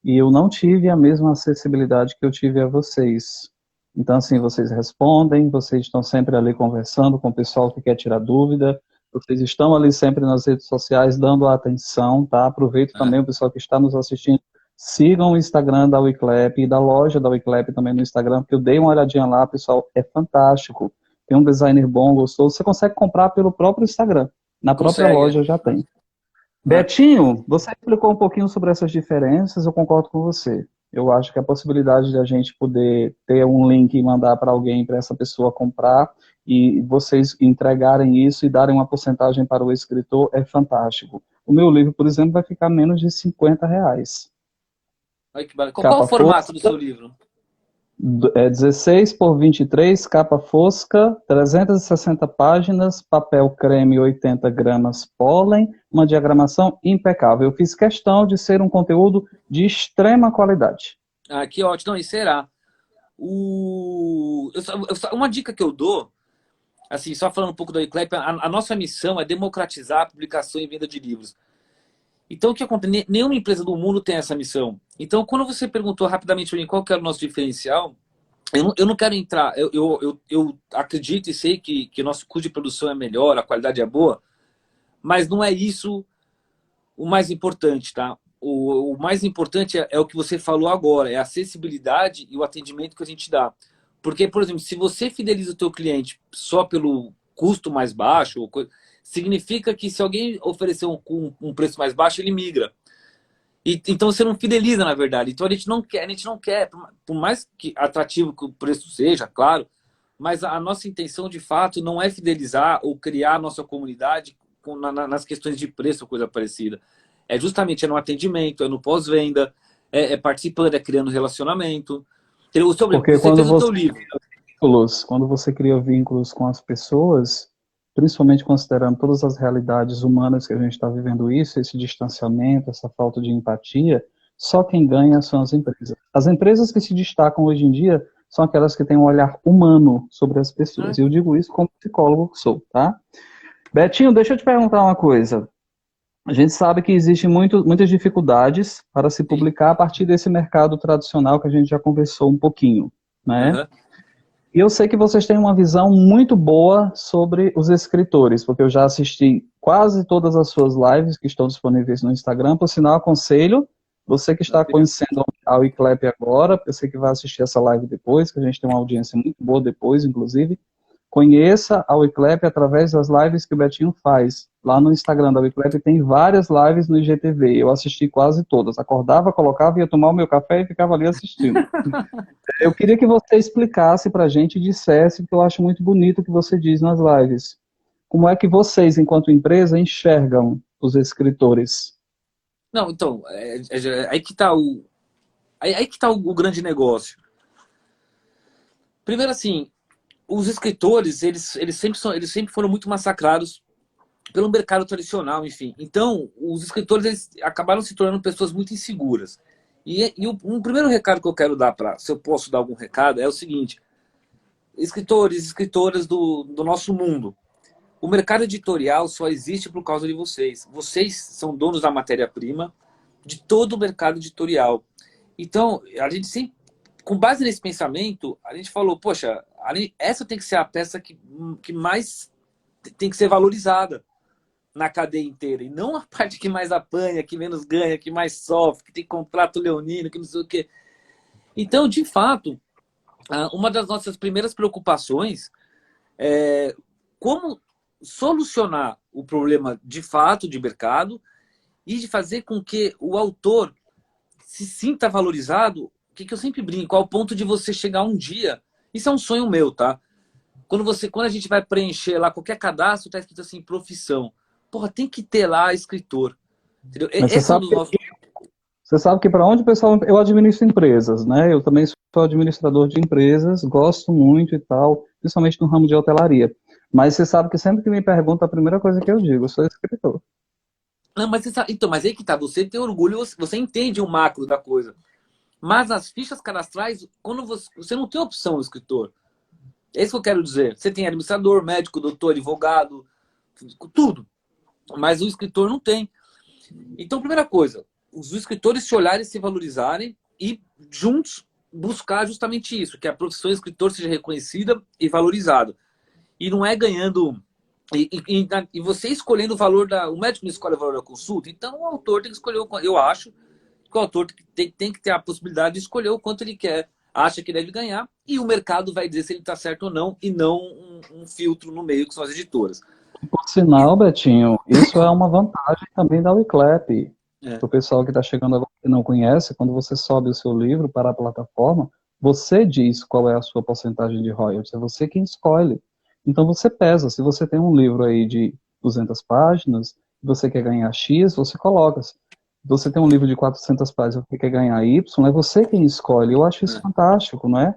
A: e eu não tive a mesma acessibilidade que eu tive a vocês. Então, assim, vocês respondem, vocês estão sempre ali conversando com o pessoal que quer tirar dúvida, vocês estão ali sempre nas redes sociais dando atenção, tá? Aproveito
B: É,
A: também o pessoal que está nos assistindo, sigam o Instagram da Wiclap e da loja da Wiclap também no Instagram, porque eu dei uma olhadinha lá, pessoal, é fantástico. Tem um designer bom, gostoso, você consegue comprar pelo próprio Instagram, na própria
B: consegue.
A: loja já tem.
B: É.
A: Betinho, você explicou um pouquinho sobre essas diferenças, eu concordo com você. Eu acho que a possibilidade de a gente poder ter um link e mandar para alguém, para essa pessoa comprar, e vocês entregarem isso e darem uma porcentagem para o escritor é fantástico. O meu livro, por exemplo, vai ficar menos de R$ 50.
B: Olha que barato. Qual o
A: Capa
B: formato do
A: fosca,
B: seu livro?
A: 16 por 23, capa fosca, 360 páginas, papel creme 80 gramas, pólen, uma diagramação impecável. Eu fiz questão de ser um conteúdo de extrema qualidade.
B: Ah, que ótimo. Não, e será? Uma dica que eu dou, assim, só falando um pouco da Eclep, a nossa missão é democratizar a publicação e venda de livros. Então, o que acontece? Nenhuma empresa do mundo tem essa missão. Então, quando você perguntou rapidamente para mim qual que era o nosso diferencial, eu não quero entrar. Eu acredito e sei que o nosso custo de produção é melhor, a qualidade é boa, mas não é isso o mais importante, tá? O mais importante é o que você falou agora, é a acessibilidade e o atendimento que a gente dá. Porque, por exemplo, se você fideliza o teu cliente só pelo custo mais baixo, significa que se alguém oferecer um preço mais baixo, ele migra. Então você não fideliza, na verdade. Então a gente não quer, por mais que atrativo que o preço seja, claro, mas a nossa intenção de fato não é fidelizar ou criar a nossa comunidade nas questões de preço ou coisa parecida. É justamente no atendimento, é no pós-venda, é participando, é criando relacionamento.
A: Porque
B: Você fez o teu livro.
A: quando você cria vínculos com as pessoas, principalmente considerando todas as realidades humanas que a gente está vivendo isso, esse distanciamento, essa falta de empatia, só quem ganha são as empresas. As empresas que se destacam hoje em dia são aquelas que têm um olhar humano sobre as pessoas. E eu digo isso como psicólogo que sou, tá? Betinho, deixa eu te perguntar uma coisa. A gente sabe que existem muitas dificuldades para se
B: Sim.
A: publicar a partir desse mercado tradicional que a gente já conversou um pouquinho, né?
B: Uhum.
A: E eu sei que vocês têm uma visão muito boa sobre os escritores, porque eu já assisti quase todas as suas lives que estão disponíveis no Instagram. Por sinal, aconselho você que está conhecendo a Wiclap agora, eu sei que vai assistir essa live depois, que a gente tem uma audiência muito boa depois, inclusive. Conheça a Wiclap através das lives que o Betinho faz. Lá no Instagram da Wiclap tem várias lives no IGTV. Eu assisti quase todas. Acordava, colocava, ia tomar o meu café e ficava ali assistindo. Eu queria que você explicasse para a gente e dissesse, porque eu acho muito bonito o que você diz nas lives. Como é que vocês, enquanto empresa, enxergam os escritores?
B: Não, então, aí que está aí que tá o grande negócio. Primeiro, assim, os escritores, eles sempre foram muito massacrados pelo mercado tradicional, enfim. Então, os escritores eles acabaram se tornando pessoas muito inseguras. Um primeiro recado que eu quero dar se eu posso dar algum recado, é o seguinte: escritores, escritoras do nosso mundo, o mercado editorial só existe por causa de vocês. Vocês são donos da matéria-prima de todo o mercado editorial. Então, a gente sempre, com base nesse pensamento, a gente falou, poxa, essa tem que ser a peça que mais tem que ser valorizada na cadeia inteira, e não a parte que mais apanha, que menos ganha, que mais sofre, que tem contrato leonino, que não sei o quê. Então, de fato, uma das nossas primeiras preocupações é como solucionar o problema de fato de mercado e de fazer com que o autor se sinta valorizado, que eu sempre brinco, ao ponto de você chegar um dia, isso é um sonho meu, tá? Quando a gente vai preencher lá qualquer cadastro, tá escrito assim, profissão. Porra, tem que ter lá escritor. Entendeu?
A: Mas
B: Esse é um dos nossos...
A: você sabe que para onde o pessoal... Eu administro empresas, né? Eu também sou administrador de empresas, gosto muito e tal, principalmente no ramo de hotelaria. Mas você sabe que sempre que me pergunta, a primeira coisa que eu digo, eu sou escritor.
B: Não, mas, você sabe... então, mas aí que tá, você tem orgulho, você entende o macro da coisa. Mas nas fichas cadastrais, quando você não tem opção, escritor. É isso que eu quero dizer. Você tem administrador, médico, doutor, advogado, tudo. Mas o escritor não tem. Então, primeira coisa, os escritores se olharem, se valorizarem e juntos buscar justamente isso, que a profissão de escritor seja reconhecida e valorizada. E não é ganhando... E você escolhendo o valor da... O médico não escolhe o valor da consulta, então o autor tem que escolher... Eu acho que o autor tem que ter a possibilidade de escolher o quanto ele quer, acha que deve ganhar, e o mercado vai dizer se ele está certo ou não, e não um filtro no meio, que são as editoras.
A: Por sinal, Betinho, isso é uma vantagem também da Wiclap.
B: É.
A: Para o pessoal que está chegando agora que não conhece, quando você sobe o seu livro para a plataforma, você diz qual é a sua porcentagem de royalties, é você quem escolhe. Então você pesa, se você tem um livro aí de 200 páginas, você quer ganhar X, você coloca. Se você tem um livro de 400 páginas, você quer ganhar Y, é você quem escolhe. Eu acho isso fantástico, não é?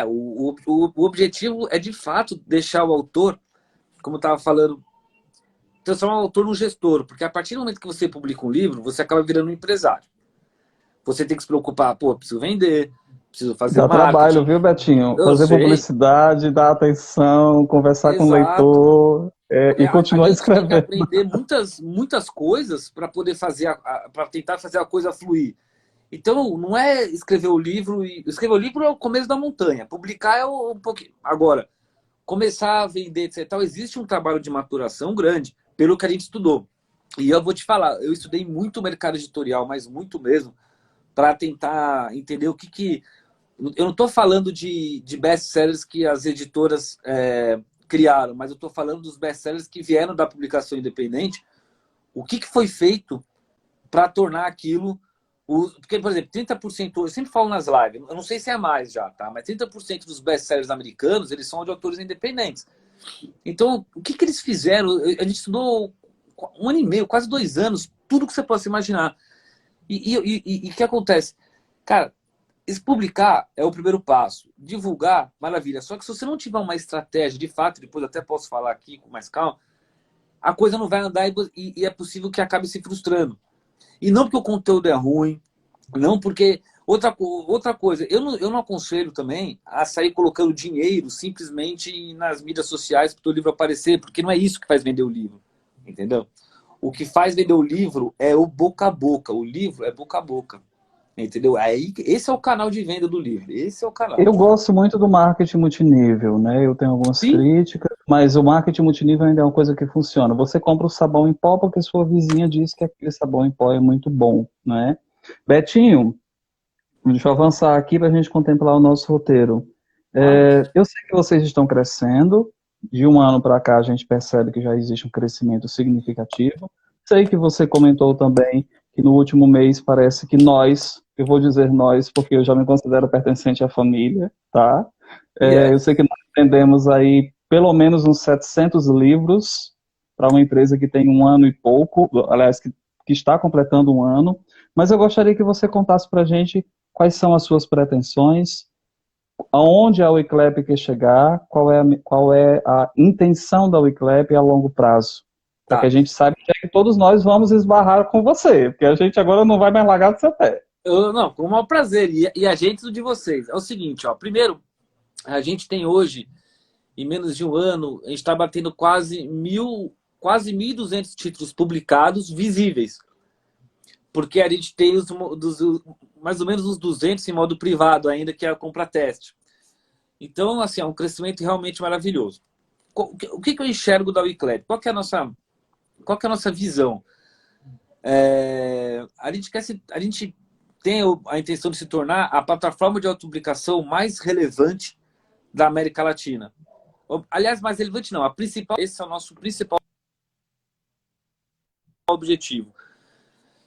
B: O objetivo é, de fato, deixar o autor, como eu estava falando, transformar o autor num gestor, porque a partir do momento que você publica um livro, você acaba virando um empresário. Você tem que se preocupar, pô, preciso vender, preciso fazer
A: Dá trabalho,
B: marketing.
A: viu, Betinho?
B: Eu
A: Fazer
B: sei,
A: publicidade, dar atenção, conversar com o
B: exato.
A: leitor, e
B: A
A: continuar
B: gente tem que
A: escrevendo.
B: aprender muitas coisas para poder fazer, para tentar fazer a coisa fluir. Então, não é escrever o livro. Escrever o livro é o começo da montanha. Publicar é um pouquinho. Agora, começar a vender, etc. Tal, existe um trabalho de maturação grande, pelo que a gente estudou. E eu vou te falar, eu estudei muito o mercado editorial, mas muito mesmo, para tentar entender o que. Eu não estou falando de best-sellers que as editoras criaram, mas eu estou falando dos best-sellers que vieram da publicação independente. O que foi feito para tornar aquilo... Porque, por exemplo, 30%, eu sempre falo nas lives, eu não sei se é mais já, tá? Mas 30% dos best-sellers americanos, eles são de autores independentes. Então, o que eles fizeram? A gente estudou 1 ano e meio, quase 2 anos, tudo que você possa imaginar. E o que acontece? Cara, publicar é o primeiro passo. Divulgar, maravilha. Só que se você não tiver uma estratégia, de fato, depois eu até posso falar aqui com mais calma, a coisa não vai andar e é possível que acabe se frustrando. E não porque o conteúdo é ruim, não porque... Outra coisa, eu não aconselho também a sair colocando dinheiro simplesmente nas mídias sociais para o livro aparecer, porque não é isso que faz vender o livro, entendeu? O que faz vender o livro é o boca a boca, o livro é boca a boca, entendeu? Aí, esse é o canal de venda do livro, esse é o canal.
A: Eu gosto muito do marketing multinível, né? Eu tenho algumas
B: Sim,
A: críticas, mas o marketing multinível ainda é uma coisa que funciona. Você compra o sabão em pó porque sua vizinha disse que aquele sabão em pó é muito bom, né? Betinho, deixa eu avançar aqui para a gente contemplar o nosso roteiro.
B: claro.
A: Eu sei que vocês estão crescendo, de um ano para cá a gente percebe que já existe um crescimento significativo. Sei que você comentou também que no último mês parece que nós, eu vou dizer nós porque eu já me considero pertencente à família, tá?
B: E
A: Eu sei que nós vendemos aí pelo menos uns 700 livros para uma empresa que tem um ano e pouco, aliás, que está completando um ano, mas eu gostaria que você contasse para a gente quais são as suas pretensões, aonde a Wiclap quer chegar, qual é a intenção da Wiclap a longo prazo, para que a
B: Tá.
A: gente saiba que todos nós vamos esbarrar com você, porque a gente agora não vai mais largar do seu pé.
B: Não, com o maior prazer. E a gente do de vocês. É o seguinte, ó. Primeiro, a gente tem hoje, em menos de um ano, a gente está batendo quase 1.200 títulos publicados visíveis. Porque a gente tem mais ou menos uns 200 em modo privado ainda, que é a compra-teste. Então, assim, é um crescimento realmente maravilhoso. O que eu enxergo da Wiclap? Qual que é a nossa visão? A gente tem a intenção de se tornar a plataforma de autopublicação mais relevante da América Latina. Aliás, mais relevante não, a principal. Esse é o nosso principal. objetivo.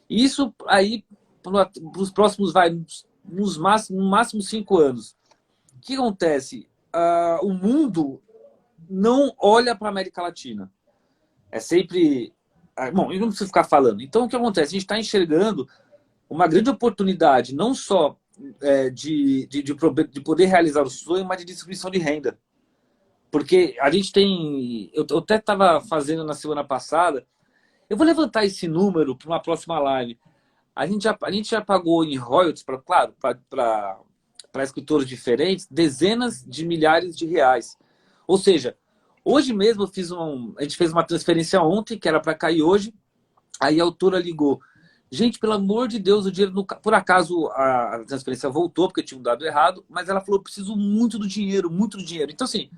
B: Isso aí, para os próximos, no máximo 5 anos. O que acontece? O mundo não olha para a América Latina. É sempre... Bom, eu não preciso ficar falando. Então, o que acontece? A gente está enxergando uma grande oportunidade, não só de poder realizar o sonho, mas de distribuição de renda. Porque a gente tem... Eu até estava fazendo na semana passada, eu vou levantar esse número para uma próxima live. A gente já pagou em royalties, claro, para escritores diferentes, dezenas de milhares de reais. Ou seja, hoje mesmo a gente fez uma transferência ontem, que era para cair hoje, aí a autora ligou. Gente, pelo amor de Deus, o dinheiro... Por acaso a transferência voltou, porque tinha um dado errado, mas ela falou, preciso muito do dinheiro, muito do dinheiro. Então, assim,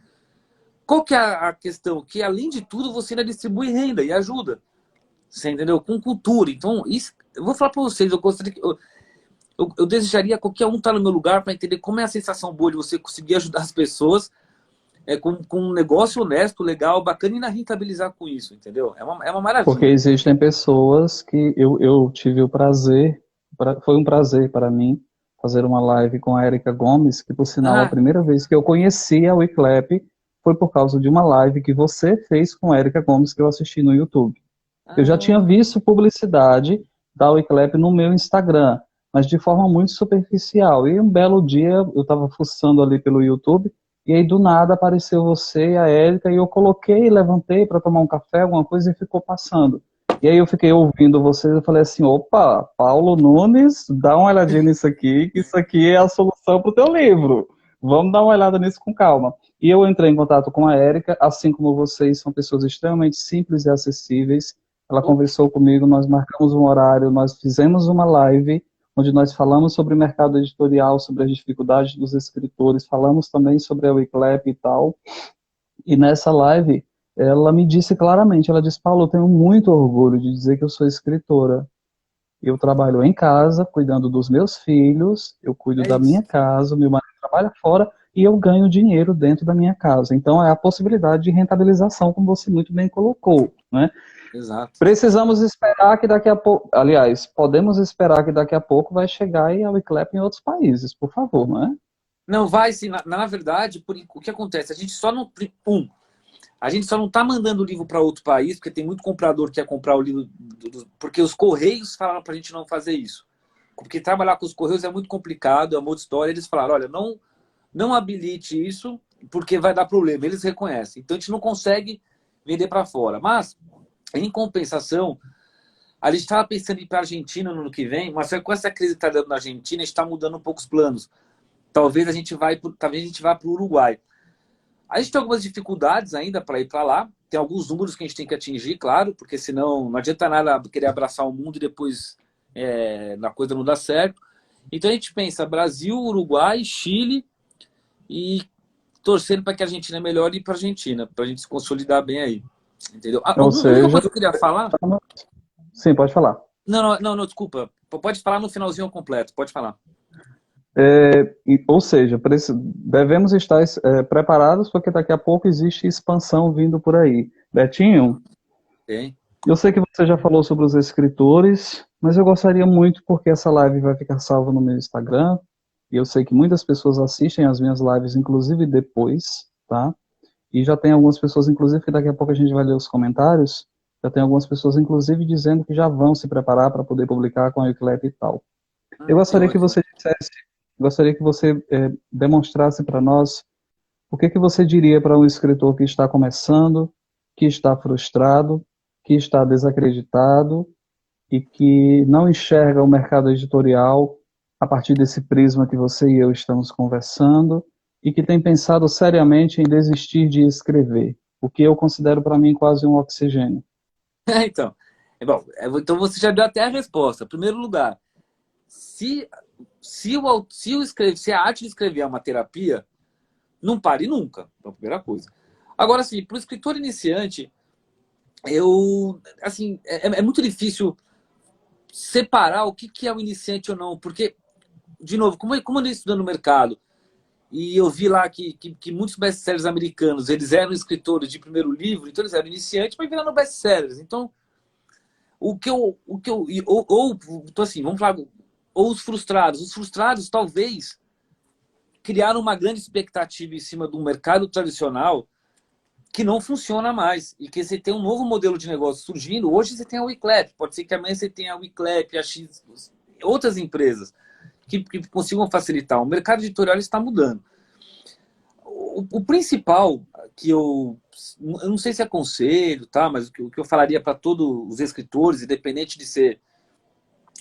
B: qual que é a questão? Que, além de tudo, você ainda distribui renda e ajuda. Você entendeu? Com cultura. Então, isso, eu vou falar para vocês, eu gostaria que... Eu desejaria qualquer um estar no meu lugar para entender como é a sensação boa de você conseguir ajudar as pessoas com um negócio honesto, legal, bacana e rentabilizar com isso, entendeu? É uma
A: Porque
B: maravilha.
A: existem pessoas que eu tive o prazer, foi um prazer para mim fazer uma live com a Erika Gomes, que por sinal a
B: Ah,
A: primeira vez que eu conheci a Wiclap foi por causa de uma live que você fez com a Erika Gomes que eu assisti no YouTube. Eu já tinha
B: ah,
A: visto publicidade da Wiclap no meu Instagram, mas de forma muito superficial. E um belo dia eu estava fuçando ali pelo YouTube, e aí do nada apareceu você e a Érica, e eu coloquei, levantei para tomar um café, alguma coisa, e ficou passando. E aí eu fiquei ouvindo vocês, eu falei assim, opa, Paulo Nunes, dá uma olhadinha nisso aqui, que isso aqui é a solução para o teu livro. Vamos dar uma olhada nisso com calma. E eu entrei em contato com a Érica, assim como vocês, são pessoas extremamente simples e acessíveis. Ela conversou comigo, nós marcamos um horário, nós fizemos uma live, onde nós falamos sobre o mercado editorial, sobre as dificuldades dos escritores, falamos também sobre a Wiclap e tal. E nessa live, ela me disse claramente, ela disse, Paulo, eu tenho muito orgulho de dizer que eu sou escritora. Eu trabalho em casa, cuidando dos meus filhos, eu cuido
B: é
A: da minha
B: isso.
A: casa, o meu marido trabalha fora e eu ganho dinheiro dentro da minha casa. Então é a possibilidade de rentabilização, como você muito bem colocou, né?
B: Exato.
A: Precisamos esperar que daqui a pouco, aliás, podemos esperar que daqui a pouco vai chegar aí a Wiclap em outros países, por favor, não é?
B: Não, vai sim. Na verdade, o que acontece? A gente só não está mandando o livro para outro país, porque tem muito comprador que quer comprar o livro, porque os Correios falaram para a gente não fazer isso. Porque trabalhar com os Correios é muito complicado, é uma outra história. Eles falaram, olha, não habilite isso, porque vai dar problema. Eles reconhecem. Então a gente não consegue vender para fora. Mas, em compensação, a gente estava pensando em ir para a Argentina no ano que vem, mas com essa crise que está dando na Argentina, a gente está mudando um pouco os planos. Talvez a gente vá para o Uruguai. A gente tem algumas dificuldades ainda para ir para lá. Tem alguns números que a gente tem que atingir, claro, porque senão não adianta nada querer abraçar o mundo e depois a coisa não dá certo. Então a gente pensa Brasil, Uruguai, Chile e torcendo para que a Argentina melhore e para a Argentina, para a gente se consolidar bem aí. Entendeu? A
A: Ou
B: única
A: seja,
B: coisa que eu queria falar...
A: sim, pode falar.
B: Não, desculpa. Pode falar no finalzinho completo, pode falar.
A: Ou seja, devemos estar preparados porque daqui a pouco existe expansão vindo por aí. Betinho,
B: Tem.
A: eu sei que você já falou sobre os escritores, mas eu gostaria muito, porque essa live vai ficar salva no meu Instagram, e eu sei que muitas pessoas assistem as minhas lives, inclusive depois, tá? E já tem algumas pessoas, inclusive, que daqui a pouco a gente vai ler os comentários, já tem algumas pessoas, inclusive, dizendo que já vão se preparar para poder publicar com a Euclep e tal. Eu
B: Que
A: gostaria que
B: ótimo.
A: você dissesse, gostaria que você demonstrasse para nós o que que você diria para um escritor que está começando, que está frustrado, que está desacreditado e que não enxerga o mercado editorial a partir desse prisma que você e eu estamos conversando e que tem pensado seriamente em desistir de escrever, o que eu considero para mim quase um oxigênio.
B: Então, bom, então você já deu até a resposta. Em primeiro lugar, se, se a arte de escrever é uma terapia, não pare nunca, é a primeira coisa. Agora, assim, para o escritor iniciante, é muito difícil separar o que é o iniciante ou não, porque, de novo, como eu andei estudando no mercado, e eu vi lá que muitos best-sellers americanos, eles eram escritores de primeiro livro, então eles eram iniciantes, mas viraram best-sellers. Então, Então assim, vamos falar, ou os frustrados talvez criaram uma grande expectativa em cima do mercado tradicional que não funciona mais e que você tem um novo modelo de negócio surgindo. Hoje você tem a Wiclap, pode ser que amanhã você tenha a Wiclap, a X, outras empresas que consigam facilitar. O mercado editorial está mudando. O principal que eu não sei se é conselho, tá? Mas o que eu falaria para todos os escritores, independente de ser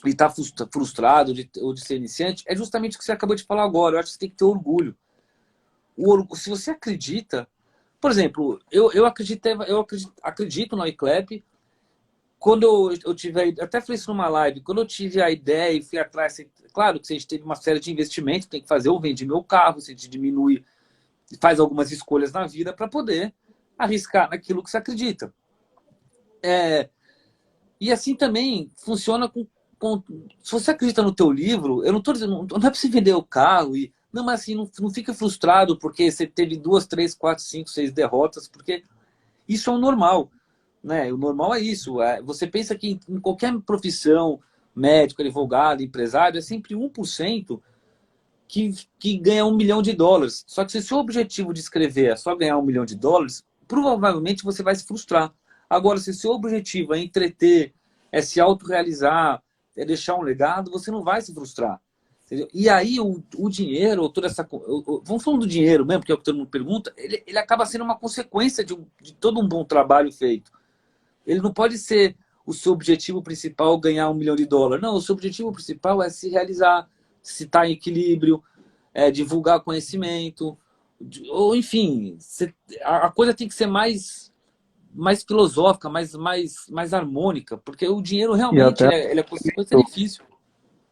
B: ele estar frustrado ou de ser iniciante, é justamente o que você acabou de falar agora. Eu acho que você tem que ter orgulho. Se você acredita, por exemplo, acredito na iClap. Quando eu tive, até falei isso numa live, quando eu tive a ideia e fui atrás, claro que a gente teve uma série de investimentos, tem que fazer, ou vende meu carro, se a gente diminui, faz algumas escolhas na vida para poder arriscar naquilo que você acredita. E assim também funciona se você acredita no teu livro, eu não estou dizendo, não é para você vender o carro não, mas assim, não fica frustrado porque você teve 2, 3, 4, 5, 6 derrotas, porque isso é o normal, né? O normal é isso. Você pensa que em qualquer profissão, médico, advogado, empresário, é sempre 1% que ganha US$ 1 milhão. Só que se o seu objetivo de escrever é só ganhar US$ 1 milhão, provavelmente você vai se frustrar. Agora, se o seu objetivo é entreter, é se autorrealizar, é deixar um legado, você não vai se frustrar. Entendeu? E aí o dinheiro, toda essa. Vamos falando do dinheiro mesmo, que é o que todo mundo pergunta, ele acaba sendo uma consequência de todo um bom trabalho feito. Ele não pode ser o seu objetivo principal ganhar US$ 1 milhão. Não, o seu objetivo principal é se realizar, se estar em equilíbrio, divulgar conhecimento, ou enfim, a coisa tem que ser mais filosófica, mais harmônica, porque o dinheiro
A: E
B: realmente
A: até
B: ele é consequência difícil.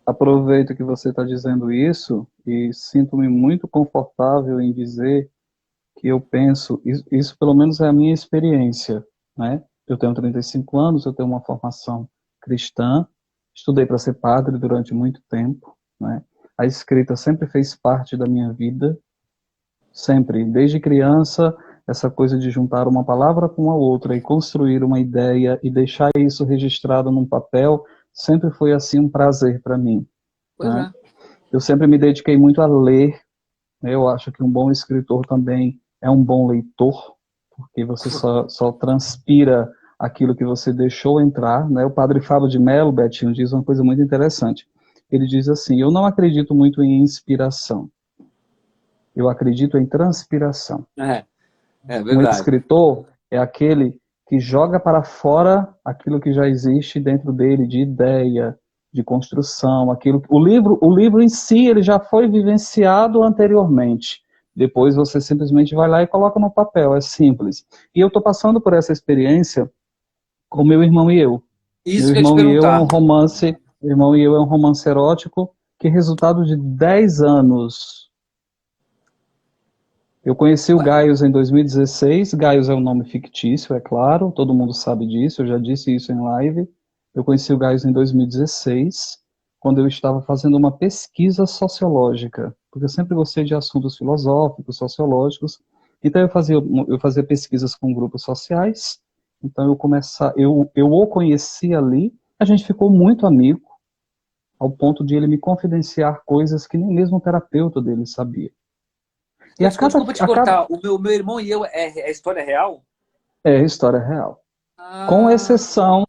A: aproveito que você está dizendo isso e sinto-me muito confortável em dizer que eu penso, isso pelo menos é a minha experiência, né? Eu tenho 35 anos, eu tenho uma formação cristã, estudei para ser padre durante muito tempo, né? A escrita sempre fez parte da minha vida, sempre, desde criança, essa coisa de juntar uma palavra com a outra e construir uma ideia e deixar isso registrado num papel, sempre foi assim um prazer para mim,
B: Pois
A: né?
B: é.
A: Eu sempre me dediquei muito a ler, né? Eu acho que um bom escritor também é um bom leitor, porque você só transpira aquilo que você deixou entrar, né? O padre Fábio de Mello, Betinho, diz uma coisa muito interessante. Ele diz assim: eu não acredito muito em inspiração, eu acredito em transpiração.
B: É
A: Um
B: verdade.
A: escritor é aquele que joga para fora aquilo que já existe dentro dele de ideia, de construção, o livro em si ele já foi vivenciado anteriormente. Depois você simplesmente vai lá e coloca no papel, é simples. E eu estou passando por essa experiência com meu irmão e eu. Meu
B: Isso que eu ia te
A: irmão e eu é
B: perguntar.
A: um romance, meu irmão e eu é um romance erótico que é resultado de 10 anos. Eu conheci o Gaius em 2016. Gaius é um nome fictício, é claro, todo mundo sabe disso, eu já disse isso em live. Eu conheci o Gaius em 2016, quando eu estava fazendo uma pesquisa sociológica, porque eu sempre gostei de assuntos filosóficos, sociológicos. Então eu fazia pesquisas com grupos sociais. Então eu o conheci ali, a gente ficou muito amigo, ao ponto de ele me confidenciar coisas que nem mesmo o terapeuta dele sabia. E
B: Desculpa te
A: a cada
B: cortar. O meu irmão e eu é história real?
A: É história real. Com
B: Ah,
A: exceção,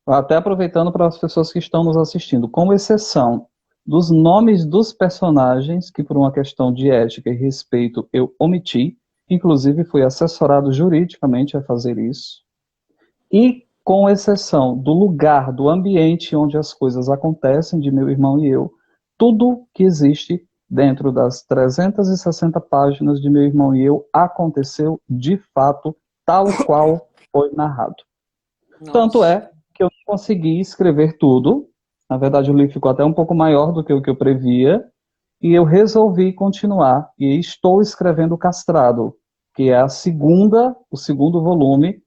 A: até aproveitando para as pessoas que estão nos assistindo, com exceção dos nomes dos personagens, que por uma questão de ética e respeito eu omiti, inclusive fui assessorado juridicamente a fazer isso, e com exceção do lugar, do ambiente onde as coisas acontecem, de meu irmão e eu, tudo que existe dentro das 360 páginas de meu irmão e eu aconteceu de fato, tal qual foi narrado. Tanto
B: nossa.
A: é que eu não consegui escrever tudo. Na verdade, o livro ficou até um pouco maior do que o que eu previa. E eu resolvi continuar. E estou escrevendo Castrado, que é o segundo volume,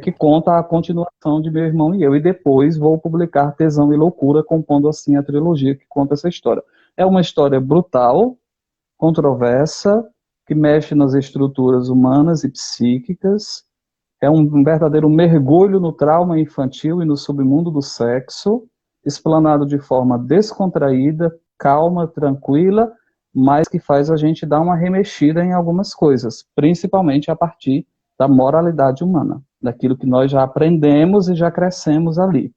A: que conta a continuação de Meu Irmão e Eu. E depois vou publicar Tesão e Loucura, compondo assim a trilogia que conta essa história. É uma história brutal, controversa, que mexe nas estruturas humanas e psíquicas, É um verdadeiro mergulho no trauma infantil e no submundo do sexo, explanado de forma descontraída, calma, tranquila, mas que faz a gente dar uma remexida em algumas coisas, principalmente a partir da moralidade humana, daquilo que nós já aprendemos e já crescemos ali.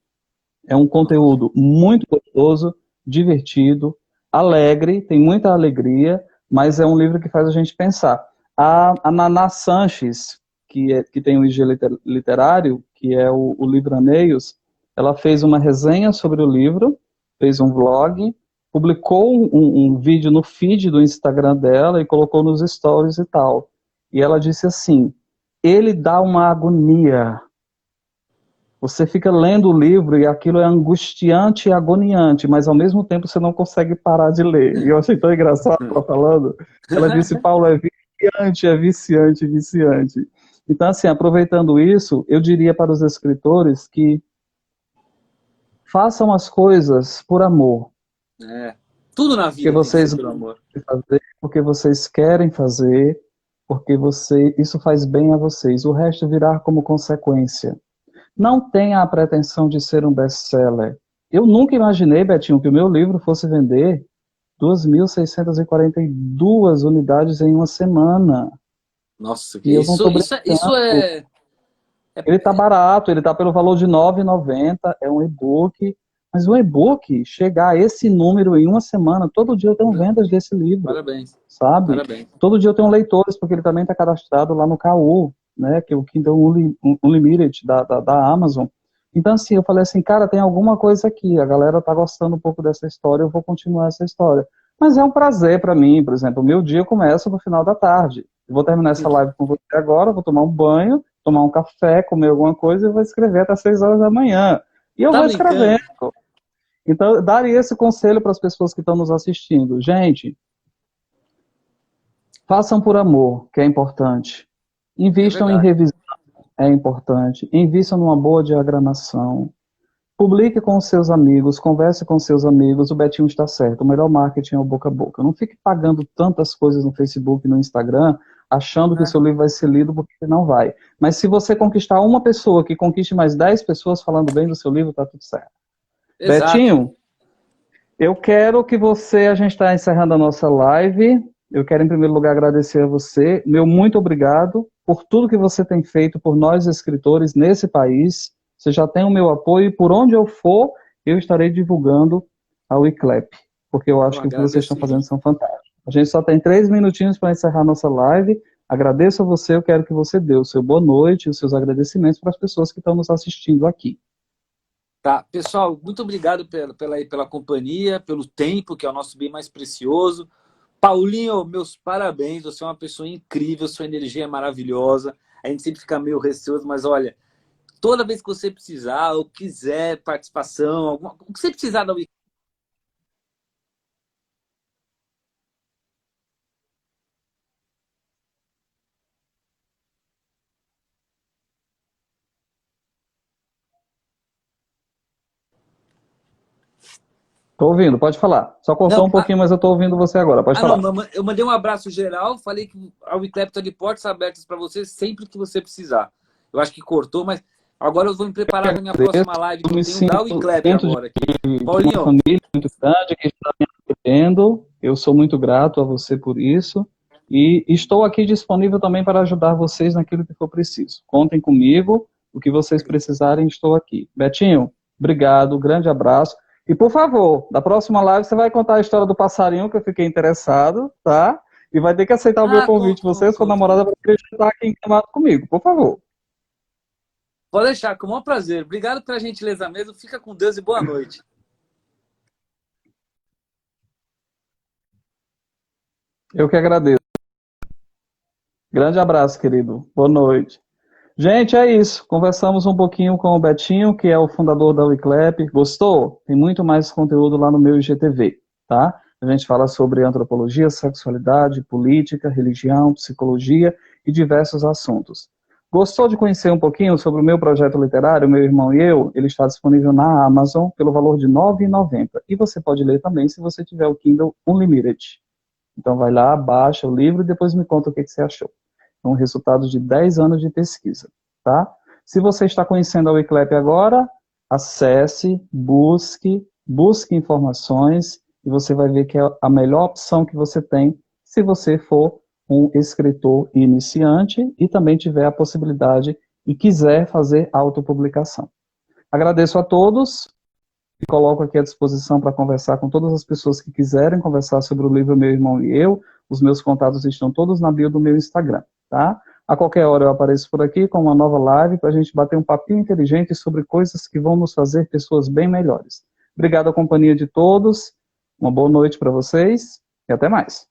A: É um conteúdo muito gostoso, divertido, alegre, tem muita alegria, mas é um livro que faz a gente pensar. A Naná Sanches, que tem o IG Literário, que é o Livraneios, ela fez uma resenha sobre o livro, fez um vlog, publicou um vídeo no feed do Instagram dela e colocou nos stories e tal. E ela disse assim, ele dá uma agonia. Você fica lendo o livro e aquilo é angustiante e agoniante, mas ao mesmo tempo você não consegue parar de ler. E eu achei tão engraçado ela falando. Ela disse, Paulo, é viciante, é viciante, viciante. Então, assim, aproveitando isso, eu diria para os escritores que façam as coisas por amor.
B: É. Tudo na
A: Porque
B: vida tem que ser
A: vocês
B: pelo amor.
A: fazer, porque vocês querem fazer, porque isso faz bem a vocês. O resto virá como consequência. Não tenha a pretensão de ser um best-seller. Eu nunca imaginei, Betinho, que o meu livro fosse vender 2.642 unidades em uma semana.
B: Nossa,
A: E eu não estou
B: isso
A: brincando. Ele está barato, ele está pelo valor de R$ 9,90, é um e-book. Mas o e-book chegar a esse número em uma semana, todo dia eu tenho vendas desse livro.
B: Parabéns.
A: Sabe?
B: Parabéns.
A: Todo dia eu tenho leitores, porque ele também está cadastrado lá no KU, né, que é o Kindle Unlimited da Amazon. Então, assim, eu falei assim, cara, tem alguma coisa aqui, a galera tá gostando um pouco dessa história, eu vou continuar essa história. Mas é um prazer para mim, por exemplo, o meu dia começa no final da tarde. Eu vou terminar essa live com você agora, vou tomar um banho, tomar um café, comer alguma coisa e vou escrever até 6 horas da manhã. E eu vou escrevendo. Então, eu daria esse conselho para as pessoas que estão nos assistindo. Gente, façam por amor, que é importante. Invistam em revisão, é importante. Invistam numa boa diagramação. Publique com os seus amigos, converse com os seus amigos. O Betinho está certo. O melhor marketing é o boca a boca. Não fique pagando tantas coisas no Facebook e no Instagram, achando que o seu livro vai ser lido, porque não vai. Mas se você conquistar uma pessoa, que conquiste mais 10 pessoas falando bem do seu livro, está tudo certo. Exato. Betinho, eu quero que a gente está encerrando a nossa live. Eu quero, em primeiro lugar, agradecer a você. Meu muito obrigado por tudo que você tem feito por nós, escritores, nesse país. Você já tem o meu apoio e por onde eu for, eu estarei divulgando a Wiclap, porque eu acho que o que vocês estão fazendo são fantásticos. A gente só tem 3 minutinhos para encerrar a nossa live. Agradeço a você, eu quero que você dê o seu boa noite e os seus agradecimentos para as pessoas que estão nos assistindo aqui.
B: Tá, pessoal, muito obrigado pela companhia, pelo tempo, que é o nosso bem mais precioso. Paulinho, meus parabéns, você é uma pessoa incrível, sua energia é maravilhosa. A gente sempre fica meio receoso, mas olha, toda vez que você precisar ou quiser participação, o que você precisar da Wiclap.
A: Tô ouvindo, pode falar. Só cortou um pouquinho, mas eu tô ouvindo você agora, pode falar.
B: Não, eu mandei um abraço geral, falei que a Wiclap está de portas abertas para você sempre que você precisar. Eu acho que cortou, mas agora eu vou me preparar para minha próxima live, que eu tenho da Wiclap agora aqui. Paulinho.
A: Uma família muito grande que está me acolhendo, eu sou muito grato a você por isso, e estou aqui disponível também para ajudar vocês naquilo que for preciso. Contem comigo, o que vocês precisarem, estou aqui. Betinho, obrigado, grande abraço. E, por favor, da próxima live você vai contar a história do passarinho, que eu fiquei interessado, tá? E vai ter que aceitar o meu convite. Você e sua namorada vai querer estar aqui em Gramado comigo, por favor.
B: Pode deixar, com o maior prazer. Obrigado pela gentileza mesmo. Fica com Deus e boa noite.
A: Eu que agradeço. Grande abraço, querido. Boa noite. Gente, é isso. Conversamos um pouquinho com o Betinho, que é o fundador da Wiclap. Gostou? Tem muito mais conteúdo lá no meu IGTV, tá? A gente fala sobre antropologia, sexualidade, política, religião, psicologia e diversos assuntos. Gostou de conhecer um pouquinho sobre o meu projeto literário, meu irmão e eu? Ele está disponível na Amazon pelo valor de R$ 9,90. E você pode ler também se você tiver o Kindle Unlimited. Então vai lá, baixa o livro e depois me conta o que você achou. São resultados de 10 anos de pesquisa. tá? Se você está conhecendo a Wiclap agora, acesse, busque informações e você vai ver que é a melhor opção que você tem se você for um escritor iniciante e também tiver a possibilidade e quiser fazer autopublicação. Agradeço a todos e coloco aqui à disposição para conversar com todas as pessoas que quiserem conversar sobre o livro Meu Irmão e Eu. Os meus contatos estão todos na bio do meu Instagram, tá? A qualquer hora eu apareço por aqui com uma nova live para a gente bater um papinho inteligente sobre coisas que vão nos fazer pessoas bem melhores. Obrigado à companhia de todos, uma boa noite para vocês e até mais.